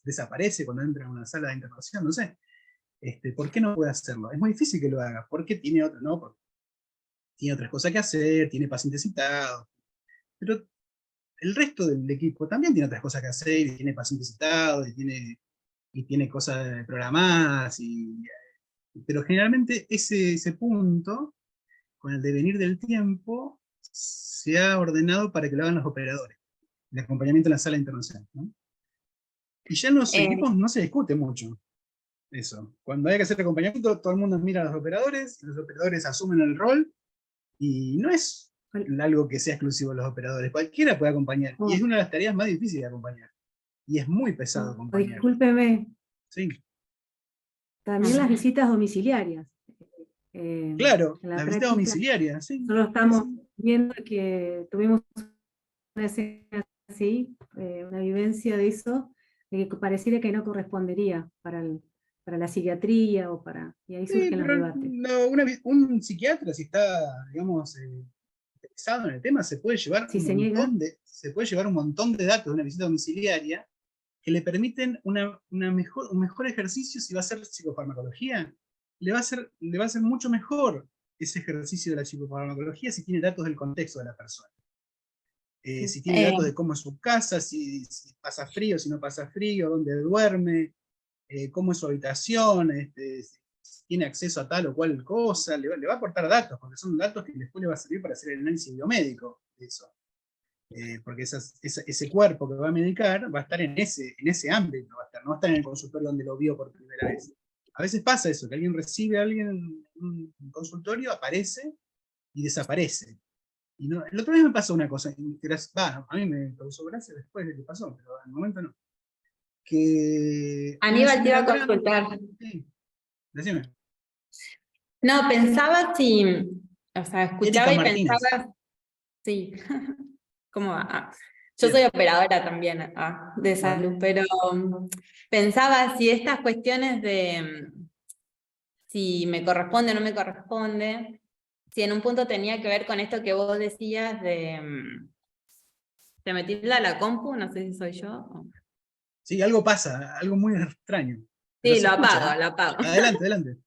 ¿Desaparece cuando entra en una sala de internación? No sé. ¿Por qué no puede hacerlo? Es muy difícil que lo haga, porque tiene otra, ¿no? Porque tiene otras cosas que hacer, tiene pacientes citados, pero el resto del equipo también tiene otras cosas que hacer, y tiene pacientes citados, y tiene cosas programadas, pero generalmente ese punto, con el devenir del tiempo, se ha ordenado para que lo hagan los operadores, el acompañamiento en la sala internacional, ¿no? Y ya en los equipos no se discute mucho eso. Cuando hay que hacer acompañamiento, todo el mundo mira a los operadores, y los operadores asumen el rol, y no es algo que sea exclusivo de los operadores. Cualquiera puede acompañar, y es una de las tareas más difíciles de acompañar. Y es muy pesado acompañar. Discúlpeme. Sí. También las visitas domiciliarias. Claro, las visitas domiciliarias, sí. Solo estamos viendo que tuvimos una escena así, una vivencia de eso, de que pareciera que no correspondería para la psiquiatría o para... Y ahí surgen los debates. No, un psiquiatra, si está, digamos, interesado en el tema, se puede llevar un montón de datos de una visita domiciliaria que le permiten un mejor ejercicio. Si va a hacer psicofarmacología, le va a ser mucho mejor ese ejercicio de la psicofarmacología si tiene datos del contexto de la persona. Si tiene datos de cómo es su casa, si pasa frío, si no pasa frío, dónde duerme, cómo es su habitación, si tiene acceso a tal o cual cosa, le va a aportar datos, porque son datos que después le va a servir para hacer el análisis biomédico de eso. Porque ese cuerpo que va a medicar va a estar en ese ámbito, no va a estar en el consultorio donde lo vio por primera vez. A veces pasa eso, que alguien recibe a alguien en un consultorio, aparece y desaparece. Y no, el otro día me pasó una cosa, a mí me causó gracia después de que pasó, pero en el momento no. Que Aníbal te iba a consultar. Sí, decime. No, pensaba si, o sea, escuchaba Erika y Martínez. pensaba, sí, ¿cómo va? Yo soy operadora también de salud, pero pensaba si estas cuestiones de si me corresponde o no me corresponde, si en un punto tenía que ver con esto que vos decías de meterla a la compu, no sé si soy yo. Sí, algo pasa, algo muy extraño. Sí, lo apago. Adelante.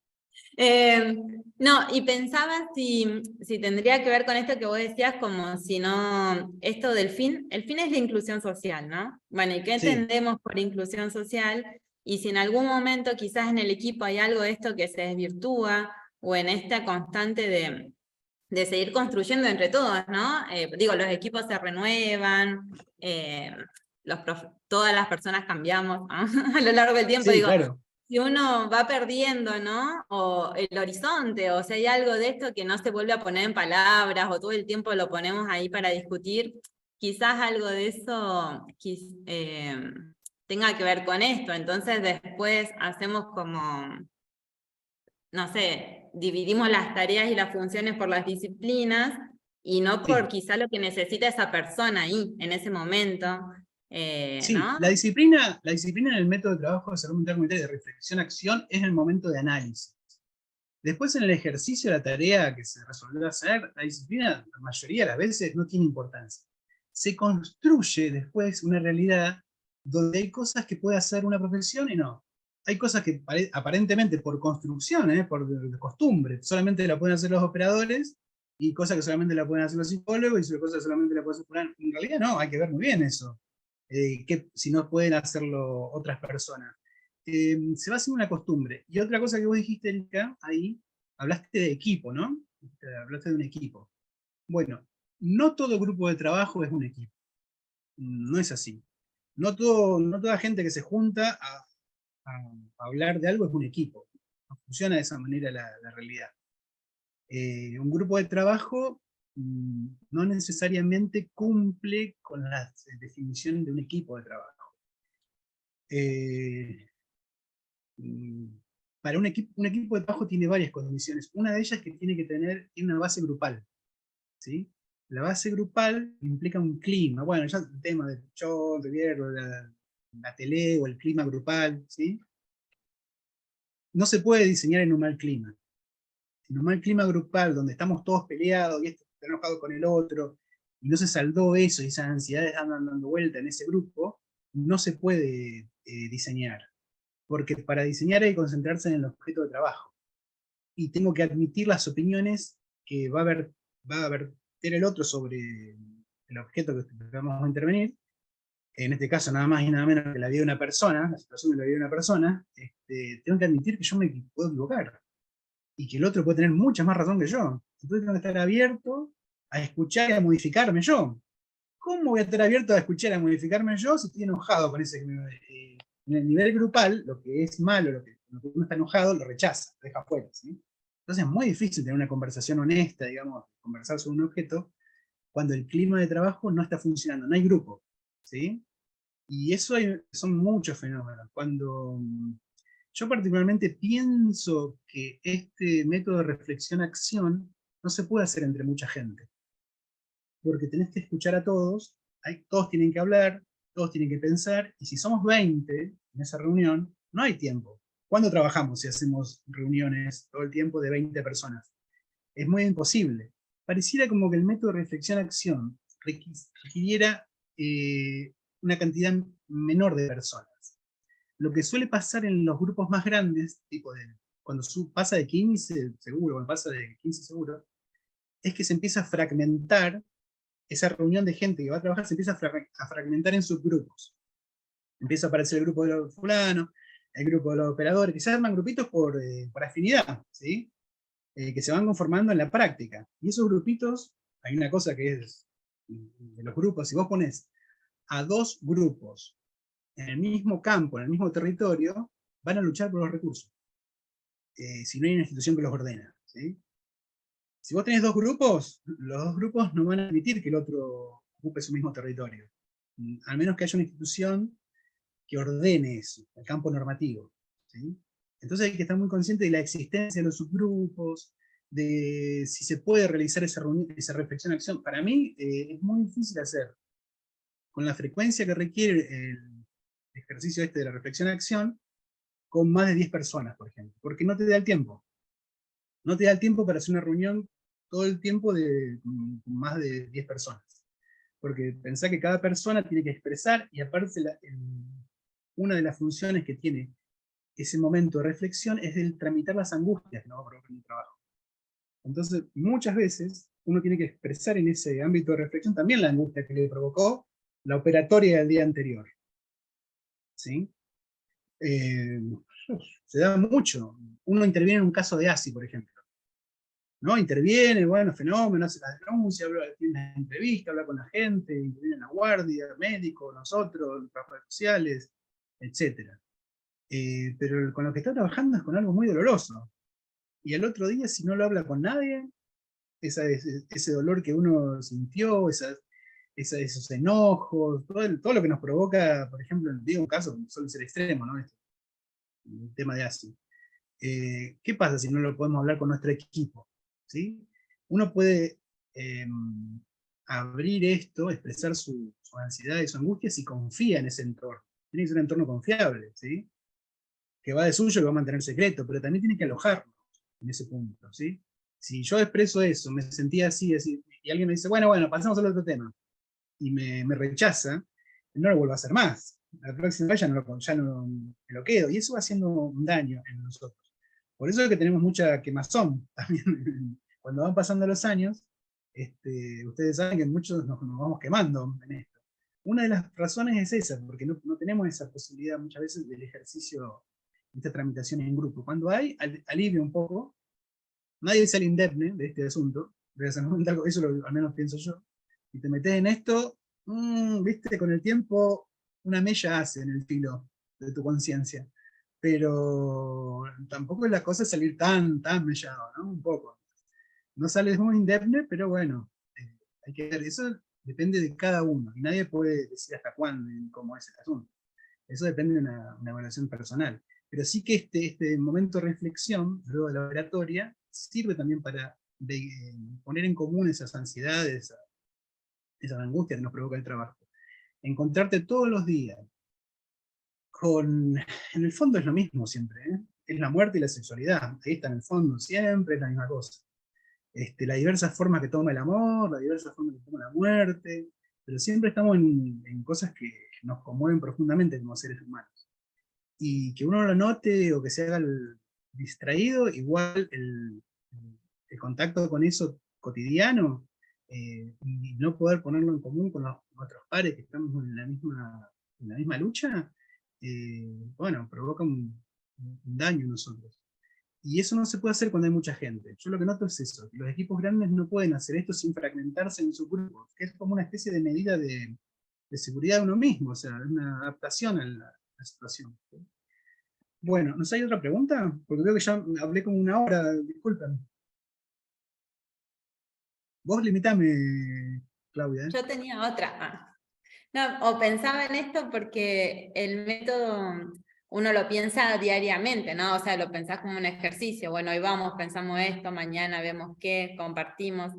No, y pensaba si tendría que ver con esto que vos decías, como si no, esto del fin, el fin es la inclusión social, ¿no? Bueno, ¿y qué entendemos por inclusión social? Y si en algún momento quizás en el equipo hay algo de esto que se desvirtúa, o en esta constante de seguir construyendo entre todos, ¿no? Los equipos se renuevan, todas las personas cambiamos, ¿no? A lo largo del tiempo, sí, claro. Si uno va perdiendo, ¿no? O el horizonte, o si hay algo de esto que no se vuelve a poner en palabras, o todo el tiempo lo ponemos ahí para discutir, quizás algo de eso tenga que ver con esto. Entonces después hacemos como, no sé, dividimos las tareas y las funciones por las disciplinas, y no por quizá lo que necesita esa persona ahí, en ese momento. Sí, ¿no? la disciplina en el método de trabajo de salud mental comunitaria de reflexión-acción es el momento de análisis. Después en el ejercicio de la tarea que se resolvió hacer, la disciplina, la mayoría de las veces, no tiene importancia. Se construye después una realidad donde hay cosas que puede hacer una profesión y no. Hay cosas que aparentemente por construcción, por costumbre, solamente la pueden hacer los operadores, y cosas que solamente la pueden hacer los psicólogos, y cosas que solamente la pueden hacer... En realidad no, hay que ver muy bien eso. Que si no pueden hacerlo otras personas. Se va haciendo una costumbre. Y otra cosa que vos dijiste, Erika, ahí, hablaste de equipo, ¿no? Hablaste de un equipo. Bueno, no todo grupo de trabajo es un equipo. No es así. No toda gente que se junta a hablar de algo es un equipo. No funciona de esa manera la realidad. Un grupo de trabajo no necesariamente cumple con la definición de un equipo de trabajo. Para un equipo de trabajo tiene varias condiciones. Una de ellas es que tiene una base grupal, ¿sí? La base grupal implica un clima. Bueno, ya el tema del show, de viernes, la tele o el clima grupal, ¿sí? No se puede diseñar en un mal clima. En un mal clima grupal, donde estamos todos peleados y este está enojado con el otro, y no se saldó eso, y esas ansiedades andan dando vuelta en ese grupo, no se puede diseñar. Porque para diseñar hay que concentrarse en el objeto de trabajo. Y tengo que admitir las opiniones que va a verter el otro sobre el objeto que vamos a intervenir. En este caso, nada más y nada menos que la vida de una persona, la situación de la vida de una persona. Tengo que admitir que yo me puedo equivocar. Y que el otro puede tener mucha más razón que yo. Entonces tengo que estar abierto a escuchar y a modificarme yo. ¿Cómo voy a estar abierto a escuchar y a modificarme yo si estoy enojado con ese... en el nivel grupal, lo que es malo, lo que uno está enojado, lo rechaza, lo deja afuera, ¿sí? Entonces es muy difícil tener una conversación honesta, digamos, conversar sobre un objeto, cuando el clima de trabajo no está funcionando, no hay grupo, ¿sí? Y eso son muchos fenómenos. Cuando yo particularmente pienso que este método de reflexión-acción no se puede hacer entre mucha gente, porque tenés que escuchar a todos, todos tienen que hablar, todos tienen que pensar, y si somos 20 en esa reunión, no hay tiempo. ¿Cuándo trabajamos si hacemos reuniones todo el tiempo de 20 personas? Es muy imposible. Pareciera como que el método de reflexión-acción requiriera una cantidad menor de personas. Lo que suele pasar en los grupos más grandes, tipo cuando pasa de 15 seguro, cuando pasa de 15 seguro, es que se empieza a fragmentar. Esa reunión de gente que va a trabajar se empieza a fragmentar en subgrupos. Empieza a aparecer el grupo de los fulanos, el grupo de los operadores, que se arman grupitos por afinidad, ¿sí? Que se van conformando en la práctica. Y esos grupitos, hay una cosa que es de los grupos, si vos pones a dos grupos en el mismo campo, en el mismo territorio, van a luchar por los recursos. Si no hay una institución que los ordena, ¿sí? Si vos tenés dos grupos, los dos grupos no van a admitir que el otro ocupe su mismo territorio. Al menos que haya una institución que ordene eso, el campo normativo, ¿sí? Entonces hay que estar muy consciente de la existencia de los subgrupos, de si se puede realizar esa reflexión-acción. Para mí es muy difícil hacer, con la frecuencia que requiere el ejercicio de la reflexión-acción, con más de 10 personas, por ejemplo, porque no te da el tiempo. No te da el tiempo para hacer una reunión todo el tiempo con más de 10 personas. Porque pensá que cada persona tiene que expresar, y aparte una de las funciones que tiene ese momento de reflexión es el tramitar las angustias que nos va a provocar en el trabajo. Entonces, muchas veces uno tiene que expresar en ese ámbito de reflexión también la angustia que le provocó la operatoria del día anterior. ¿Sí? Se da mucho. Uno interviene en un caso de ASI, por ejemplo. ¿No? Interviene, bueno, fenómeno, hace la denuncia, tiene una entrevista, habla con la gente, interviene en la guardia, médico, nosotros, trabajadores sociales, etc. Pero con lo que está trabajando es con algo muy doloroso. Y al otro día, si no lo habla con nadie, ese dolor que uno sintió, esos enojos, todo lo que nos provoca, por ejemplo, digo un caso, suele ser extremo, ¿no? El tema de ASI. ¿Qué pasa si no lo podemos hablar con nuestro equipo? ¿Sí? Uno puede abrir esto, expresar su ansiedad y su angustia si confía en ese entorno. Tiene que ser un entorno confiable, ¿sí? Que va de suyo, que va a mantener secreto, pero también tiene que alojarnos. en ese punto, ¿sí? Si yo expreso eso, me sentía así, y alguien me dice, bueno, pasamos al otro tema, y me rechaza, no lo vuelvo a hacer más. La próxima vez ya no me lo quedo, y eso va haciendo un daño en nosotros. Por eso es que tenemos mucha quemazón también. Cuando van pasando los años, ustedes saben que muchos nos vamos quemando en esto. Una de las razones es esa, porque no tenemos esa posibilidad muchas veces del ejercicio de esta tramitación en grupo. Cuando hay, alivia un poco. Nadie sale indemne de este asunto, eso al menos pienso yo. Y te metes en esto, viste, con el tiempo una mella hace en el filo de tu conciencia. Pero tampoco es la cosa salir tan mellado, ¿no? Un poco. No sales muy indemne, pero bueno, hay que ver, eso depende de cada uno, y nadie puede decir hasta cuándo y cómo es el asunto. Eso depende de una evaluación personal. Pero sí que este momento de reflexión, luego de la oratoria, sirve también para poner en común esas ansiedades, esas angustias que nos provoca el trabajo. Encontrarte todos los días en el fondo es lo mismo siempre, ¿eh? Es la muerte y la sexualidad, ahí está en el fondo, siempre es la misma cosa. Las diversas formas que toma el amor, las diversas formas que toma la muerte, pero siempre estamos en cosas que nos conmueven profundamente como seres humanos. Y que uno lo note o que se haga el distraído, igual el contacto con eso cotidiano, y no poder ponerlo en común con nuestros pares que estamos en la misma lucha, bueno, provoca un daño en nosotros. Y eso no se puede hacer cuando hay mucha gente. Yo lo que noto es eso, que los equipos grandes no pueden hacer esto sin fragmentarse en sus grupos, que es como una especie de medida de seguridad de uno mismo, o sea, una adaptación a la situación. Bueno, ¿nos hay otra pregunta? Porque creo que ya hablé como una hora, disculpen. Vos limitame, Claudia. Yo tenía otra. No, o pensaba en esto porque el método uno lo piensa diariamente, ¿no? O sea, lo pensás como un ejercicio. Bueno, hoy vamos, pensamos esto, mañana vemos qué, compartimos.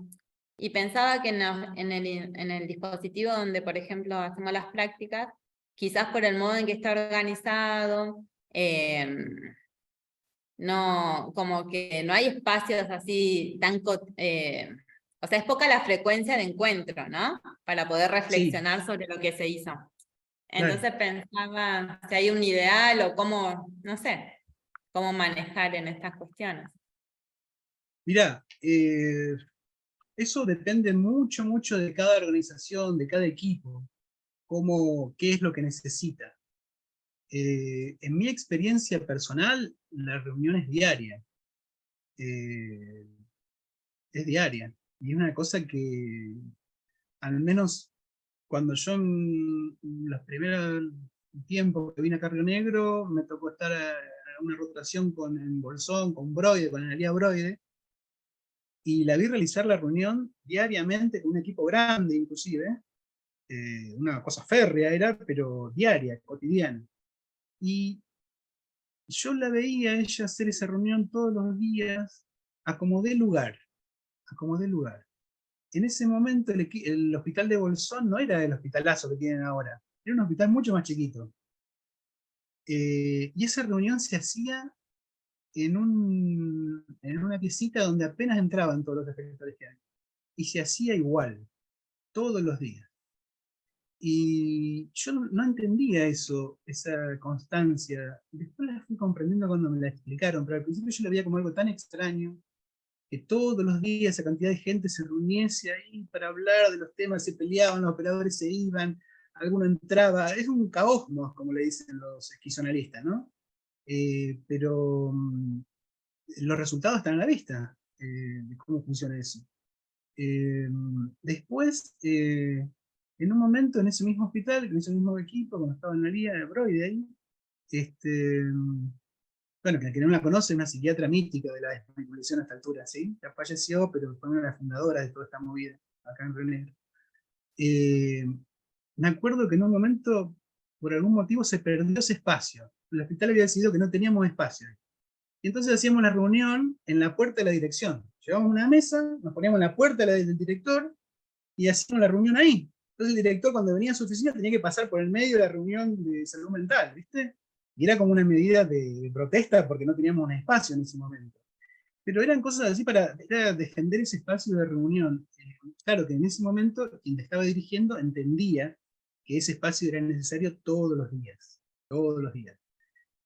Y pensaba que en el dispositivo donde, por ejemplo, hacemos las prácticas, quizás por el modo en que está organizado, no, como que no hay espacios así tan... o sea, es poca la frecuencia de encuentro, ¿no? Para poder reflexionar sobre lo que se hizo. Entonces pensaba si hay un ideal o cómo, no sé, cómo manejar en estas cuestiones. Mirá, eso depende mucho de cada organización, de cada equipo, qué es lo que necesita. En mi experiencia personal, la reunión es diaria. Es diaria. Y es una cosa que, al menos cuando yo en los primeros tiempos que vine a Río Negro, me tocó estar a una rotación en Bolsón, con Broide, con Analía Broide, y la vi realizar la reunión diariamente con un equipo grande inclusive, una cosa férrea era, pero diaria, cotidiana. Y yo la veía a ella hacer esa reunión todos los días, acomodé lugar. En ese momento el hospital de Bolsón no era el hospitalazo que tienen ahora, era un hospital mucho más chiquito. Y esa reunión se hacía en una piecita donde apenas entraban todos los efectores que hay. Y se hacía igual, todos los días. Y yo no entendía eso, esa constancia. Después la fui comprendiendo cuando me la explicaron, pero al principio yo la veía como algo tan extraño, que todos los días esa cantidad de gente se reuniese ahí para hablar de los temas, se peleaban, los operadores se iban, alguno entraba, es un caosmos, como le dicen los esquizonalistas, ¿no? Pero los resultados están a la vista, de cómo funciona eso. Después, en un momento en ese mismo hospital, con ese mismo equipo, cuando estaba en la Liga de Broide ahí, bueno, que no la conoce, una psiquiatra mítica de la desmanipulación a esta altura, ¿sí? Ya falleció, pero fue una de las fundadoras de toda esta movida, acá en Río Negro. Me acuerdo que en un momento, por algún motivo, se perdió ese espacio. El hospital había decidido que no teníamos espacio. Y entonces hacíamos la reunión en la puerta de la dirección. Llevábamos una mesa, nos poníamos en la puerta del director y hacíamos la reunión ahí. Entonces el director, cuando venía a su oficina, tenía que pasar por el medio de la reunión de salud mental, ¿viste? Y era como una medida de protesta porque no teníamos un espacio en ese momento. Pero eran cosas así era defender ese espacio de reunión. Claro que en ese momento quien te estaba dirigiendo entendía que ese espacio era necesario todos los días. Todos los días.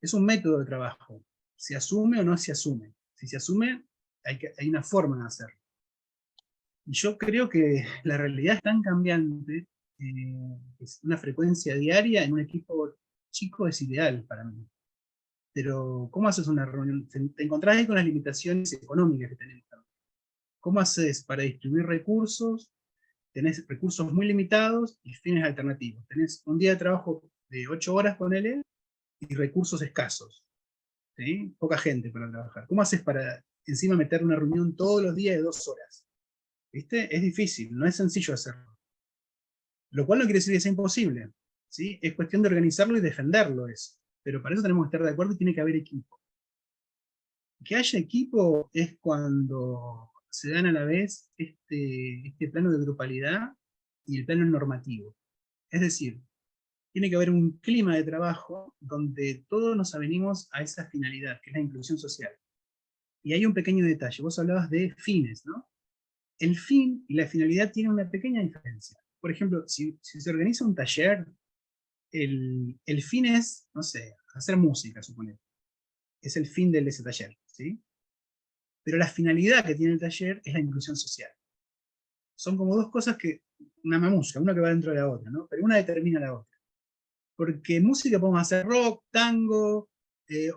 Es un método de trabajo. ¿Se asume o no se asume? Si se asume, hay una forma de hacerlo. Y yo creo que la realidad es tan cambiante, es una frecuencia diaria en un equipo chico es ideal para mí. Pero, ¿cómo haces una reunión? Te encontrás ahí con las limitaciones económicas que tenemos. ¿Cómo haces para distribuir recursos? Tenés recursos muy limitados y fines alternativos. Tenés un día de trabajo de 8 horas, ponele, y recursos escasos. ¿Sí? Poca gente para trabajar. ¿Cómo haces para encima meter una reunión todos los días de 2 horas? ¿Viste? Es difícil, no es sencillo hacerlo. Lo cual no quiere decir que sea imposible. ¿Sí? Es cuestión de organizarlo y defenderlo eso. Pero para eso tenemos que estar de acuerdo y tiene que haber equipo. Que haya equipo es cuando se dan a la vez este plano de grupalidad y el plano normativo. Es decir, tiene que haber un clima de trabajo donde todos nos avenimos a esa finalidad, que es la inclusión social. Y hay un pequeño detalle, vos hablabas de fines, ¿no? El fin y la finalidad tienen una pequeña diferencia. Por ejemplo, si se organiza un taller, el fin es, no sé, hacer música, suponete. Es el fin de ese taller, ¿sí? Pero la finalidad que tiene el taller es la inclusión social. Son como dos cosas que, una mamusca, una que va dentro de la otra, ¿no? Pero una determina la otra. Porque música podemos hacer rock, tango,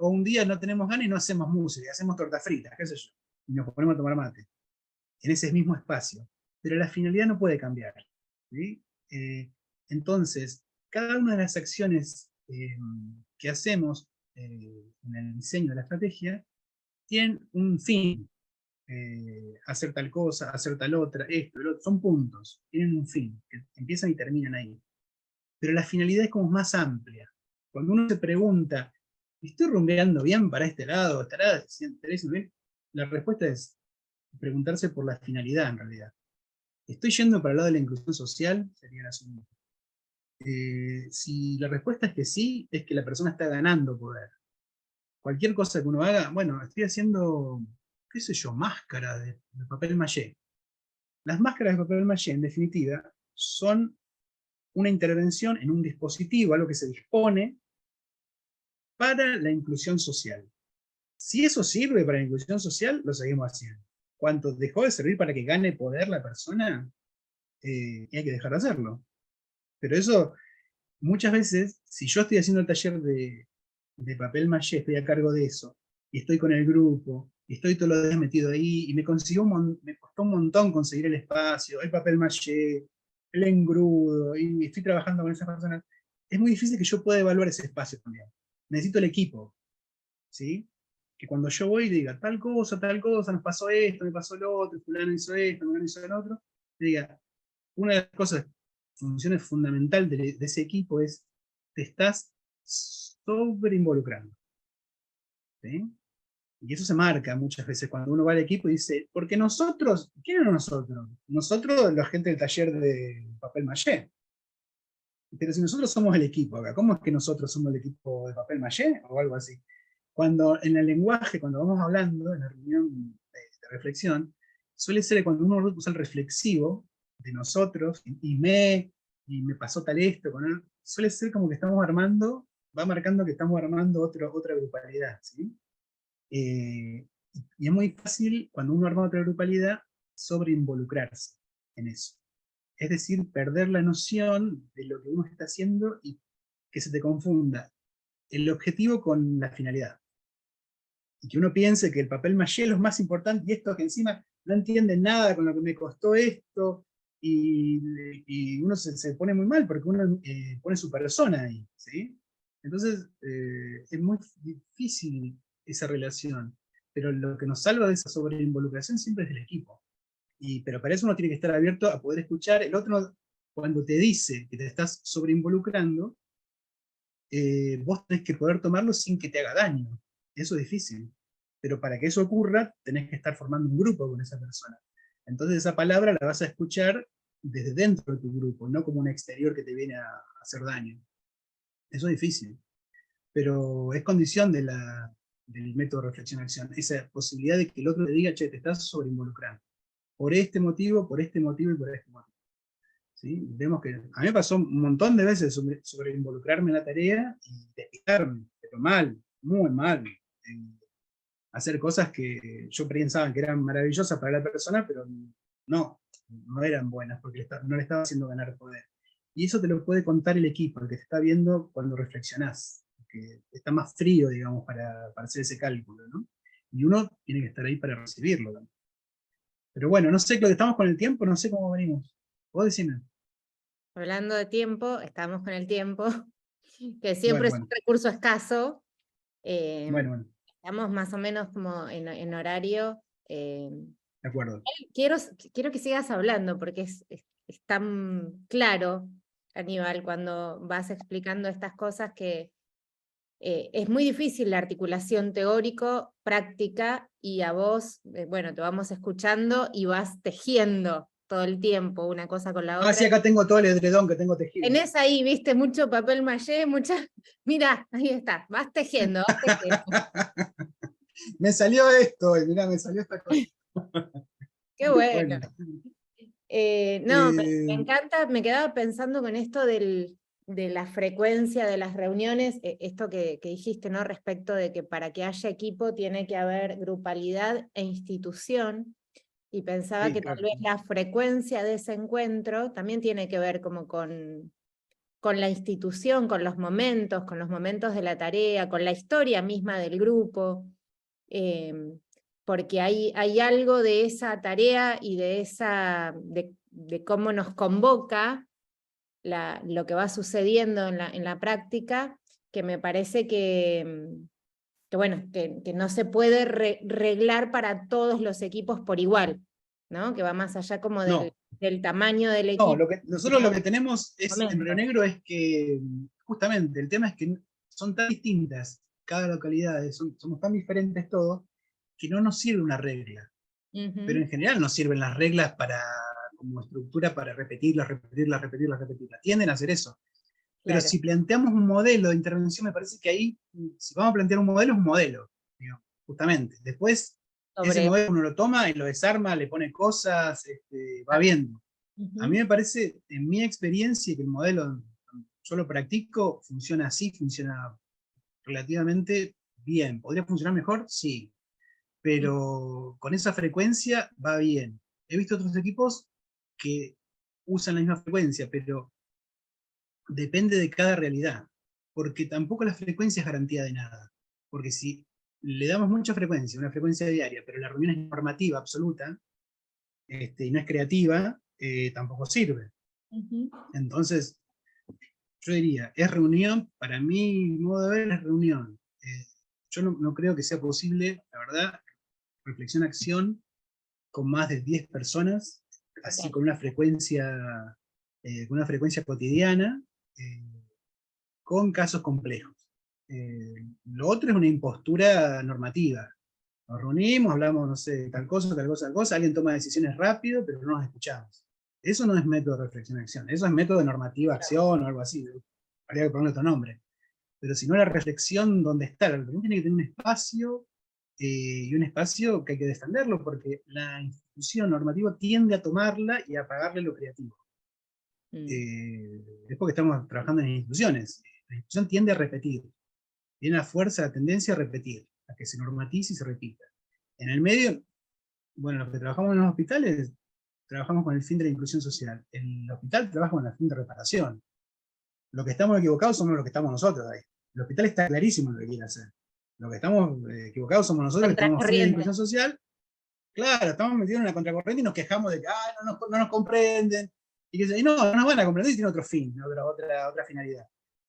o un día no tenemos ganas y no hacemos música, hacemos tortas fritas, qué sé yo, y nos ponemos a tomar mate, en ese mismo espacio. Pero la finalidad no puede cambiar, ¿sí? Entonces, cada una de las acciones que hacemos en el diseño de la estrategia tienen un fin. Hacer tal cosa, hacer tal otra, esto, el otro, son puntos, tienen un fin, que empiezan y terminan ahí. Pero la finalidad es como más amplia. Cuando uno se pregunta, ¿estoy rumbeando bien para este lado? ¿Estará bien? La respuesta es preguntarse por la finalidad en realidad. ¿Estoy yendo para el lado de la inclusión social? Sería el asunto. Si la respuesta es que sí, es que la persona está ganando poder. Cualquier cosa que uno haga, bueno, estoy haciendo, qué sé yo, máscara de papel maché. Las máscaras de papel maché, en definitiva, son una intervención en un dispositivo, algo que se dispone para la inclusión social. Si eso sirve para la inclusión social, lo seguimos haciendo. Cuando dejó de servir para que gane poder la persona, hay que dejar de hacerlo. Pero eso, muchas veces, si yo estoy haciendo el taller de papel maché, estoy a cargo de eso, y estoy con el grupo, y estoy todos los días metido ahí, y me costó un montón conseguir el espacio, el papel maché, el engrudo, y estoy trabajando con esas personas, es muy difícil que yo pueda evaluar ese espacio también. Necesito el equipo, ¿sí? Que cuando yo voy y diga tal cosa, nos pasó esto, me pasó lo otro, fulano hizo esto, fulano hizo lo otro, diga, una de las cosas, funciones fundamentales de ese equipo es, te estás sobreinvolucrando. ¿Sí? Y eso se marca muchas veces cuando uno va al equipo y dice, porque nosotros, ¿quién eran nosotros? Nosotros, la gente del taller de papel maché. Pero si nosotros somos el equipo acá, ¿cómo es que nosotros somos el equipo de papel maché? O algo así. Cuando en el lenguaje, cuando vamos hablando, en la reunión de reflexión, suele ser cuando uno usa el reflexivo de nosotros, y me pasó tal esto, con él, suele ser como que estamos armando, va marcando que estamos armando otra grupalidad, ¿sí? Y es muy fácil, cuando uno arma otra grupalidad, sobreinvolucrarse en eso. Es decir, perder la noción de lo que uno está haciendo y que se te confunda el objetivo con la finalidad. Y que uno piense que el papel maché es lo más importante, y esto que encima no entiende nada con lo que me costó esto, y uno se pone muy mal porque uno pone su persona ahí, ¿sí? Entonces, es muy difícil esa relación, pero lo que nos salva de esa sobreinvolucración siempre es el equipo. Pero para eso uno tiene que estar abierto a poder escuchar. El otro, cuando te dice que te estás sobreinvolucrando, vos tenés que poder tomarlo sin que te haga daño. Eso es difícil. Pero para que eso ocurra, tenés que estar formando un grupo con esa persona. Entonces esa palabra la vas a escuchar desde dentro de tu grupo, no como un exterior que te viene a hacer daño. Eso es difícil. Pero es condición de la del método de reflexión-acción, esa posibilidad de que el otro te diga, che, te estás sobreinvolucrando, por este motivo y por este motivo. ¿Sí? Vemos que a mí me pasó un montón de veces sobreinvolucrarme en la tarea y despistarme, pero mal, muy mal. Hacer cosas que yo pensaba que eran maravillosas para la persona, pero no eran buenas, porque no le estaba haciendo ganar poder. Y eso te lo puede contar el equipo, el que te está viendo cuando reflexionás, que está más frío, digamos, para hacer ese cálculo, ¿no? Y uno tiene que estar ahí para recibirlo también. Pero bueno, no sé, Claudia, estamos con el tiempo, no sé cómo venimos. Vos decime. Hablando de tiempo, estamos con el tiempo, que siempre es un recurso escaso. Bueno, Estamos más o menos como en horario. de acuerdo. Quiero que sigas hablando, porque es tan claro, Aníbal, cuando vas explicando estas cosas que es muy difícil la articulación teórico-práctica, y a vos, bueno, te vamos escuchando y vas tejiendo todo el tiempo una cosa con la otra. Ah, sí, acá tengo todo el edredón que tengo tejido. Tenés ahí, viste, mucho papel maché, Mirá, ahí está, vas tejiendo, vas tejiendo. Me salió esto, y mirá, me salió esta cosa. Qué bueno. No, me encanta, me quedaba pensando con esto de la frecuencia de las reuniones, esto que dijiste, ¿no? Respecto de que para que haya equipo tiene que haber grupalidad e institución, y pensaba que claro. tal vez la frecuencia de ese encuentro también tiene que ver como con la institución, con los momentos de la tarea, con la historia misma del grupo, porque hay algo de esa tarea y de cómo nos convoca lo que va sucediendo en la práctica, que me parece que no se puede reglar para todos los equipos por igual, ¿no? Que va más allá como del tamaño del equipo. No, nosotros lo que tenemos en Río Negro es que, justamente, el tema es que son tan distintas cada localidad, somos tan diferentes todos, que no nos sirve una regla. Pero en general nos sirven las reglas como estructura para repetirlas. Tienden a hacer eso. Pero si planteamos un modelo de intervención, me parece que ahí, si vamos a plantear un modelo, es un modelo, digamos, justamente. Después, ese modelo uno lo toma y lo desarma, le pone cosas, va viendo. A mí me parece, en mi experiencia, que el modelo, yo lo practico, funciona así, funciona relativamente bien. ¿Podría funcionar mejor? Sí. Pero con esa frecuencia va bien. He visto otros equipos que usan la misma frecuencia, pero depende de cada realidad, porque tampoco la frecuencia es garantía de nada, porque si le damos mucha frecuencia, una frecuencia diaria, pero la reunión es normativa absoluta, y no es creativa, tampoco sirve. Entonces, yo diría, es reunión, para mí, mi modo de ver es reunión. Yo no creo que sea posible, la verdad, reflexión-acción con más de 10 personas, así con una frecuencia cotidiana, con casos complejos. Lo otro es una impostura normativa. Nos reunimos, hablamos, no sé, tal cosa, alguien toma decisiones rápido, pero no nos escuchamos. Eso no es método de reflexión-acción, eso es método de normativa-acción o algo así, habría que ponerle otro nombre. Pero si no, la reflexión, ¿dónde está? La reflexión tiene que tener un espacio, y un espacio que hay que defenderlo, porque la institución normativa tiende a tomarla y a apagarle lo creativo. Es porque estamos trabajando en instituciones. La institución tiende a repetir, tiene la fuerza, la tendencia a repetir, a que se normatice y se repita. En el medio, bueno, los que trabajamos en los hospitales, trabajamos con el fin de la inclusión social. El hospital trabaja con el fin de reparación. Lo que estamos equivocados somos los que estamos nosotros ahí. El hospital está clarísimo en lo que quiere hacer. Lo que estamos equivocados somos nosotros, que tenemos fin de inclusión social. Claro, estamos metidos en la contracorriente y nos quejamos de que no nos comprenden. Y no nos van a comprender y tiene otro fin, otra finalidad.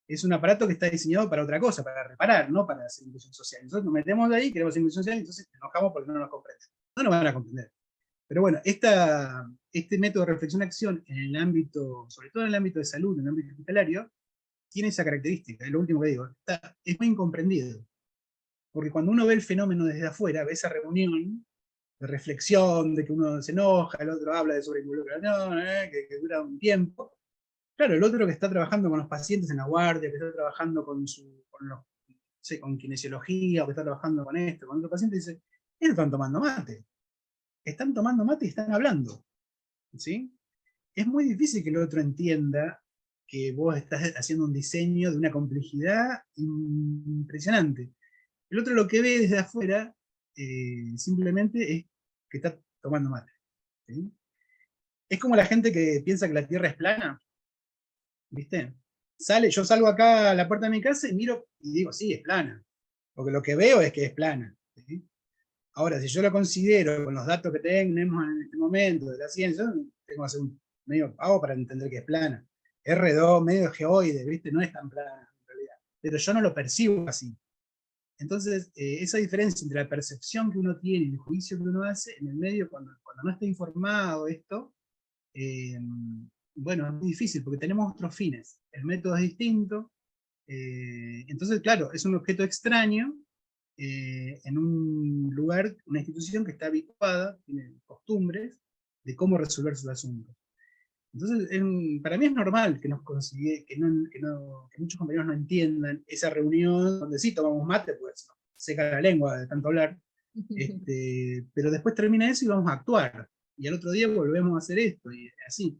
Es un aparato que está diseñado para otra cosa, para reparar, no para hacer inclusión social. Nosotros nos metemos de ahí, queremos hacer inclusión social, y entonces nos enojamos porque no nos comprenden. No nos van a comprender. Pero bueno, este método de reflexión-acción en el ámbito, sobre todo en el ámbito de salud, en el ámbito hospitalario, tiene esa característica, es lo último que digo, es muy incomprendido. Porque cuando uno ve el fenómeno desde afuera, ve esa reunión de reflexión, de que uno se enoja, el otro habla de sobreinvolucración, que dura un tiempo. Claro, el otro que está trabajando con los pacientes en la guardia, que está trabajando con los sé, con kinesiología, o que está trabajando con esto, con otro paciente, y dice, ellos están tomando mate. Están tomando mate y están hablando. ¿Sí? Es muy difícil que el otro entienda que vos estás haciendo un diseño de una complejidad impresionante. El otro lo que ve desde afuera simplemente es que está tomando mate. ¿Sí? Es como la gente que piensa que la Tierra es plana, ¿viste? Yo salgo acá a la puerta de mi casa y miro y digo, sí, es plana, porque lo que veo es que es plana. ¿Sí? Ahora, si yo lo considero con los datos que tenemos en este momento de la ciencia, tengo que hacer un medio pago para entender que es plana. Es redondo, medio geoide, ¿viste? No es tan plana en realidad. Pero yo no lo percibo así. Entonces, esa diferencia entre la percepción que uno tiene y el juicio que uno hace en el medio, cuando no está informado esto, bueno, es muy difícil porque tenemos otros fines. El método es distinto. Entonces, claro, es un objeto extraño en un lugar, una institución que está habituada, tiene costumbres de cómo resolver sus asuntos. Entonces, para mí es normal que que muchos compañeros no entiendan esa reunión donde sí tomamos mate, pues seca la lengua de tanto hablar, pero después termina eso y vamos a actuar. Y al otro día volvemos a hacer esto, y así.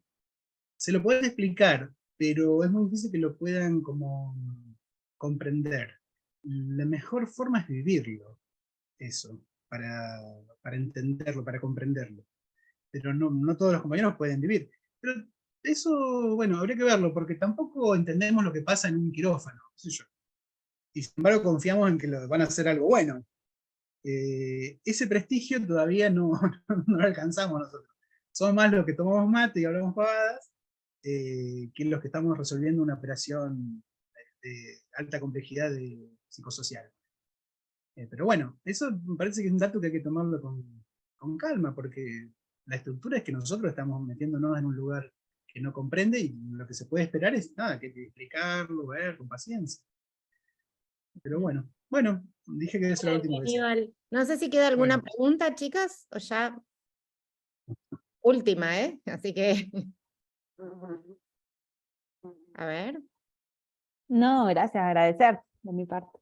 Se lo puede explicar, pero es muy difícil que lo puedan como comprender. La mejor forma es vivirlo, eso, para entenderlo, para comprenderlo. Pero no todos los compañeros pueden vivir. Pero eso, bueno, habría que verlo, porque tampoco entendemos lo que pasa en un quirófano, qué sé yo. Y sin embargo confiamos en que van a hacer algo bueno. Ese prestigio todavía no lo alcanzamos nosotros. Somos más los que tomamos mate y hablamos pavadas, que los que estamos resolviendo una operación de alta complejidad psicosocial. Pero bueno, eso me parece que es un dato que hay que tomarlo con calma, porque la estructura es que nosotros estamos metiéndonos en un lugar que no comprende y lo que se puede esperar es nada, que hay que explicarlo, ver con paciencia. Pero bueno, dije que eso era lo último que decía. Aníbal, no sé si queda alguna Bueno. pregunta, chicas, o ya última, ¿eh? Así que, a ver. No, gracias, agradecer de mi parte.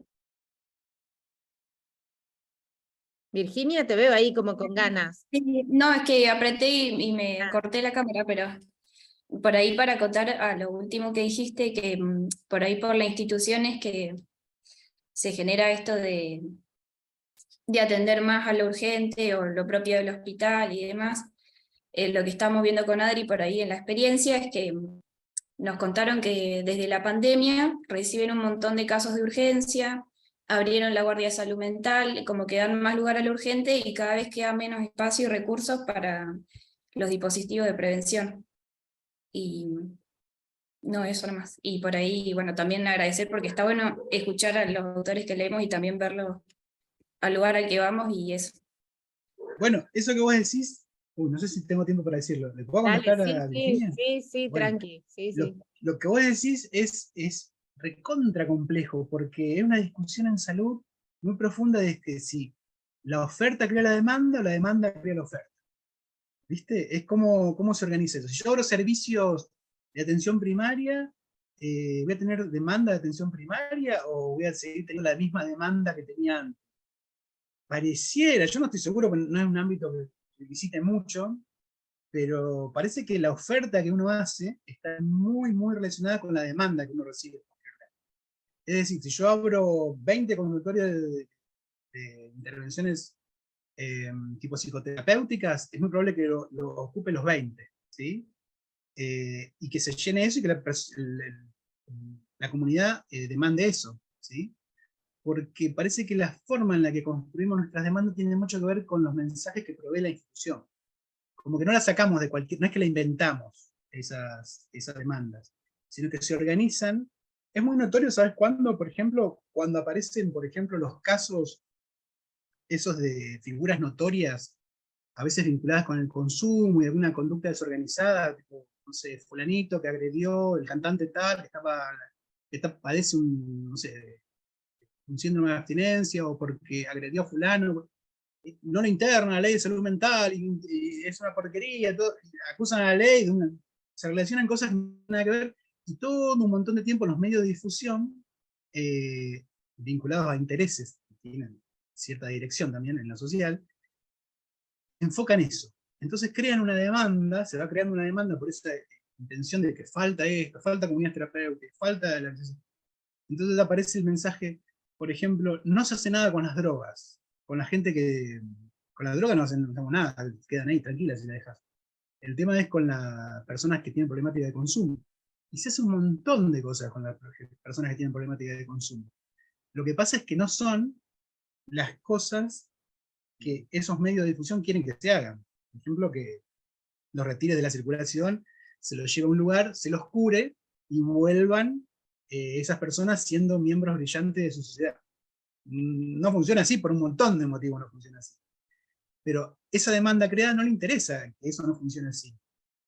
Virginia, te veo ahí como con ganas. Sí, no, es que apreté y me corté la cámara, pero por ahí para acotar a lo último que dijiste, que por ahí por la institución es que se genera esto de atender más a lo urgente o lo propio del hospital y demás. Lo que estamos viendo con Adri por ahí en la experiencia es que nos contaron que desde la pandemia reciben un montón de casos de urgencia, abrieron la Guardia de Salud Mental, como que dan más lugar a lo urgente y cada vez queda menos espacio y recursos para los dispositivos de prevención. Y no, eso nomás. Y por ahí, bueno, también agradecer porque está bueno escuchar a los autores que leemos y también verlos al lugar al que vamos y eso. Bueno, eso que vos decís, no sé si tengo tiempo para decirlo. ¿Le puedo contestar a Virginia? Sí, Bueno, tranqui. Sí. Lo que vos decís es recontra complejo, porque es una discusión en salud muy profunda de que si la oferta crea la demanda o la demanda crea la oferta. ¿Viste? Es cómo se organiza eso. Si yo abro servicios de atención primaria, ¿voy a tener demanda de atención primaria o voy a seguir teniendo la misma demanda que tenía antes? Pareciera, yo no estoy seguro, porque no es un ámbito que visite mucho, pero parece que la oferta que uno hace está muy, muy relacionada con la demanda que uno recibe. Es decir, si yo abro 20 consultorios de intervenciones tipo psicoterapéuticas, es muy probable que lo ocupe los 20, ¿sí? Y que se llene eso y que la comunidad demande eso, ¿sí? Porque parece que la forma en la que construimos nuestras demandas tiene mucho que ver con los mensajes que provee la institución. Como que no las sacamos de no es que la inventamos, esas demandas, sino que se organizan. Es muy notorio, ¿sabes cuándo? Por ejemplo, cuando aparecen, por ejemplo, los casos esos de figuras notorias, a veces vinculadas con el consumo y alguna conducta desorganizada, tipo, no sé, fulanito que agredió, el cantante tal, que padece no sé, un síndrome de abstinencia, o porque agredió a fulano, no lo interna la ley de salud mental, y es una porquería, acusan a la ley, se relacionan cosas que no tienen nada que ver, y todo un montón de tiempo en los medios de difusión vinculados a intereses que tienen cierta dirección también en lo social, enfocan eso. Entonces crean una demanda, se va creando una demanda por esa intención de que falta esto, falta comunidad terapéutica, falta la... Entonces aparece el mensaje, por ejemplo, no se hace nada con las drogas, con la gente que... Con la droga no hacemos nada, quedan ahí tranquilas si la dejas. El tema es con las personas que tienen problemática de consumo. Y se hace un montón de cosas con las personas que tienen problemática de consumo. Lo que pasa es que no son las cosas que esos medios de difusión quieren que se hagan. Por ejemplo, que los retires de la circulación, se los lleve a un lugar, se los cure y vuelvan esas personas siendo miembros brillantes de su sociedad. No funciona así, por un montón de motivos no funciona así. Pero esa demanda creada no le interesa que eso no funcione así.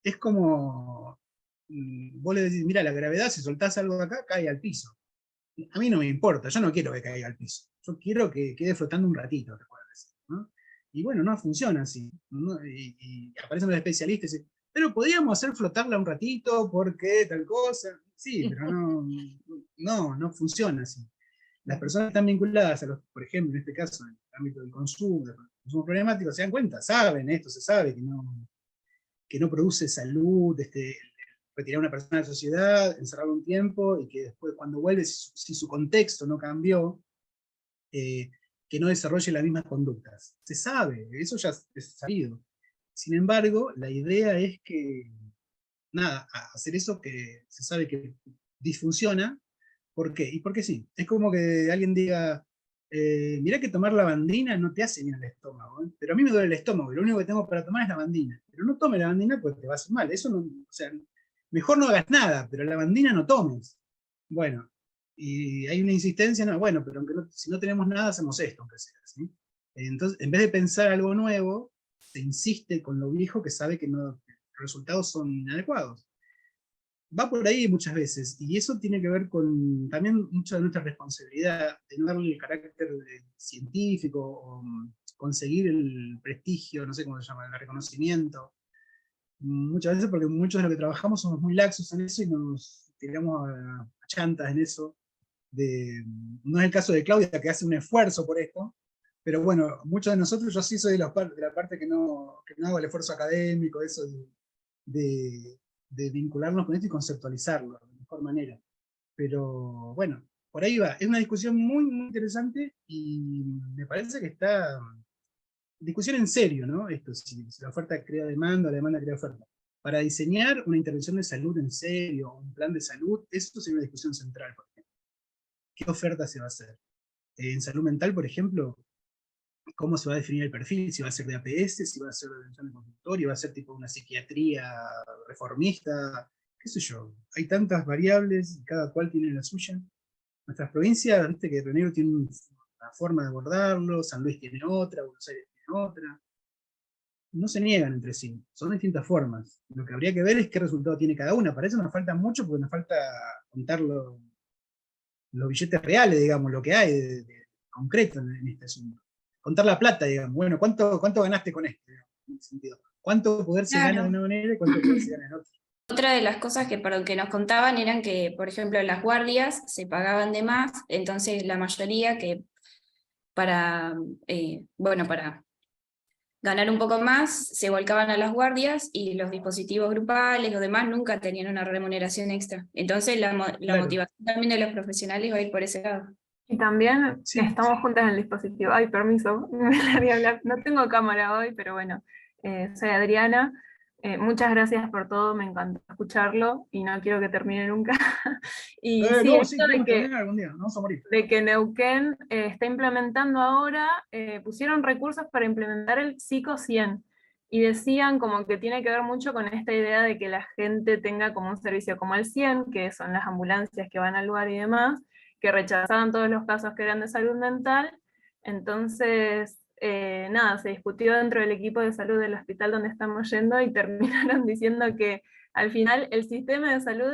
Es como, vos le decís, mira, la gravedad, si soltás algo de acá, cae al piso. A mí no me importa, yo no quiero que caiga al piso. Yo quiero que quede flotando un ratito, te puedo decir, ¿no? Y bueno, no funciona así, ¿no? Y aparecen los especialistas y dicen, pero podríamos hacer flotarla un ratito porque tal cosa. Sí, pero no funciona así. Las personas que están vinculadas a los, por ejemplo, en este caso, en el ámbito del consumo problemático, se dan cuenta, saben esto, se sabe que no produce salud, retirar a una persona de la sociedad, encerrarlo un tiempo, y que después cuando vuelve, si su contexto no cambió, que no desarrolle las mismas conductas. Se sabe, eso ya es sabido. Sin embargo, la idea es que, nada, hacer eso que se sabe que disfunciona. ¿Por qué? Y porque sí. Es como que alguien diga, mirá que tomar lavandina no te hace bien al estómago, ¿eh? Pero a mí me duele el estómago, y lo único que tengo para tomar es lavandina. Pero no tome lavandina porque te va a hacer mal. Eso no, o sea, mejor no hagas nada, pero lavandina no tomes. Bueno, y hay una insistencia, no, bueno, pero aunque si no tenemos nada, hacemos esto, aunque sea, ¿sí? Entonces, en vez de pensar algo nuevo, se insiste con lo viejo que sabe que los resultados son inadecuados. Va por ahí muchas veces, y eso tiene que ver con también mucha de nuestra responsabilidad de no darle el carácter científico, o conseguir el prestigio, no sé cómo se llama, el reconocimiento. Muchas veces porque muchos de los que trabajamos somos muy laxos en eso y nos tiramos a chantas en eso. No es el caso de Claudia, que hace un esfuerzo por esto, pero bueno, muchos de nosotros, yo sí soy de la parte que no hago el esfuerzo académico, eso de vincularnos con esto y conceptualizarlo de la mejor manera. Pero bueno, por ahí va. Es una discusión muy, muy interesante, y me parece que está... Discusión en serio, ¿no? Esto, si la oferta crea demanda, la demanda crea oferta. Para diseñar una intervención de salud en serio, un plan de salud, eso sería una discusión central, por ejemplo. ¿Qué oferta se va a hacer? En salud mental, por ejemplo, ¿cómo se va a definir el perfil? Si va a ser de APS, si va a ser de atención de consultorio, va a ser tipo una psiquiatría reformista, qué sé yo. Hay tantas variables y cada cual tiene la suya. Nuestras provincias, viste que Río Negro tiene una forma de abordarlo, San Luis tiene otra, Buenos Aires tiene otra. No se niegan entre sí, son distintas formas. Lo que habría que ver es qué resultado tiene cada una. Para eso nos falta mucho, porque nos falta contar los billetes reales, digamos, lo que hay de concreto en este asunto. Contar la plata, digamos. Bueno, ¿cuánto ganaste con esto? En ese sentido. ¿Cuánto poder se gana de una manera y cuánto poder se gana en otra? Otra de las cosas que nos contaban eran que, por ejemplo, las guardias se pagaban de más, entonces la mayoría que para ganar un poco más se volcaban a las guardias, y los dispositivos grupales, los demás, nunca tenían una remuneración extra. Entonces la Claro. motivación también de los profesionales va a ir por ese lado. Y también Sí. estamos juntas en el dispositivo. Ay, permiso, me largué a hablar. No tengo cámara hoy, pero bueno, soy Adriana. Muchas gracias por todo, me encantó escucharlo y no quiero que termine nunca. Y sí, No, esto sí, de tenemos que que, terminar algún día, no vamos a morir. de que Neuquén está implementando ahora, pusieron recursos para implementar el Psico 100, y decían como que tiene que ver mucho con esta idea de que la gente tenga como un servicio como el 100, que son las ambulancias que van al lugar y demás, que rechazaban todos los casos que eran de salud mental. Entonces, nada, se discutió dentro del equipo de salud del hospital donde estamos yendo, y terminaron diciendo que al final el sistema de salud,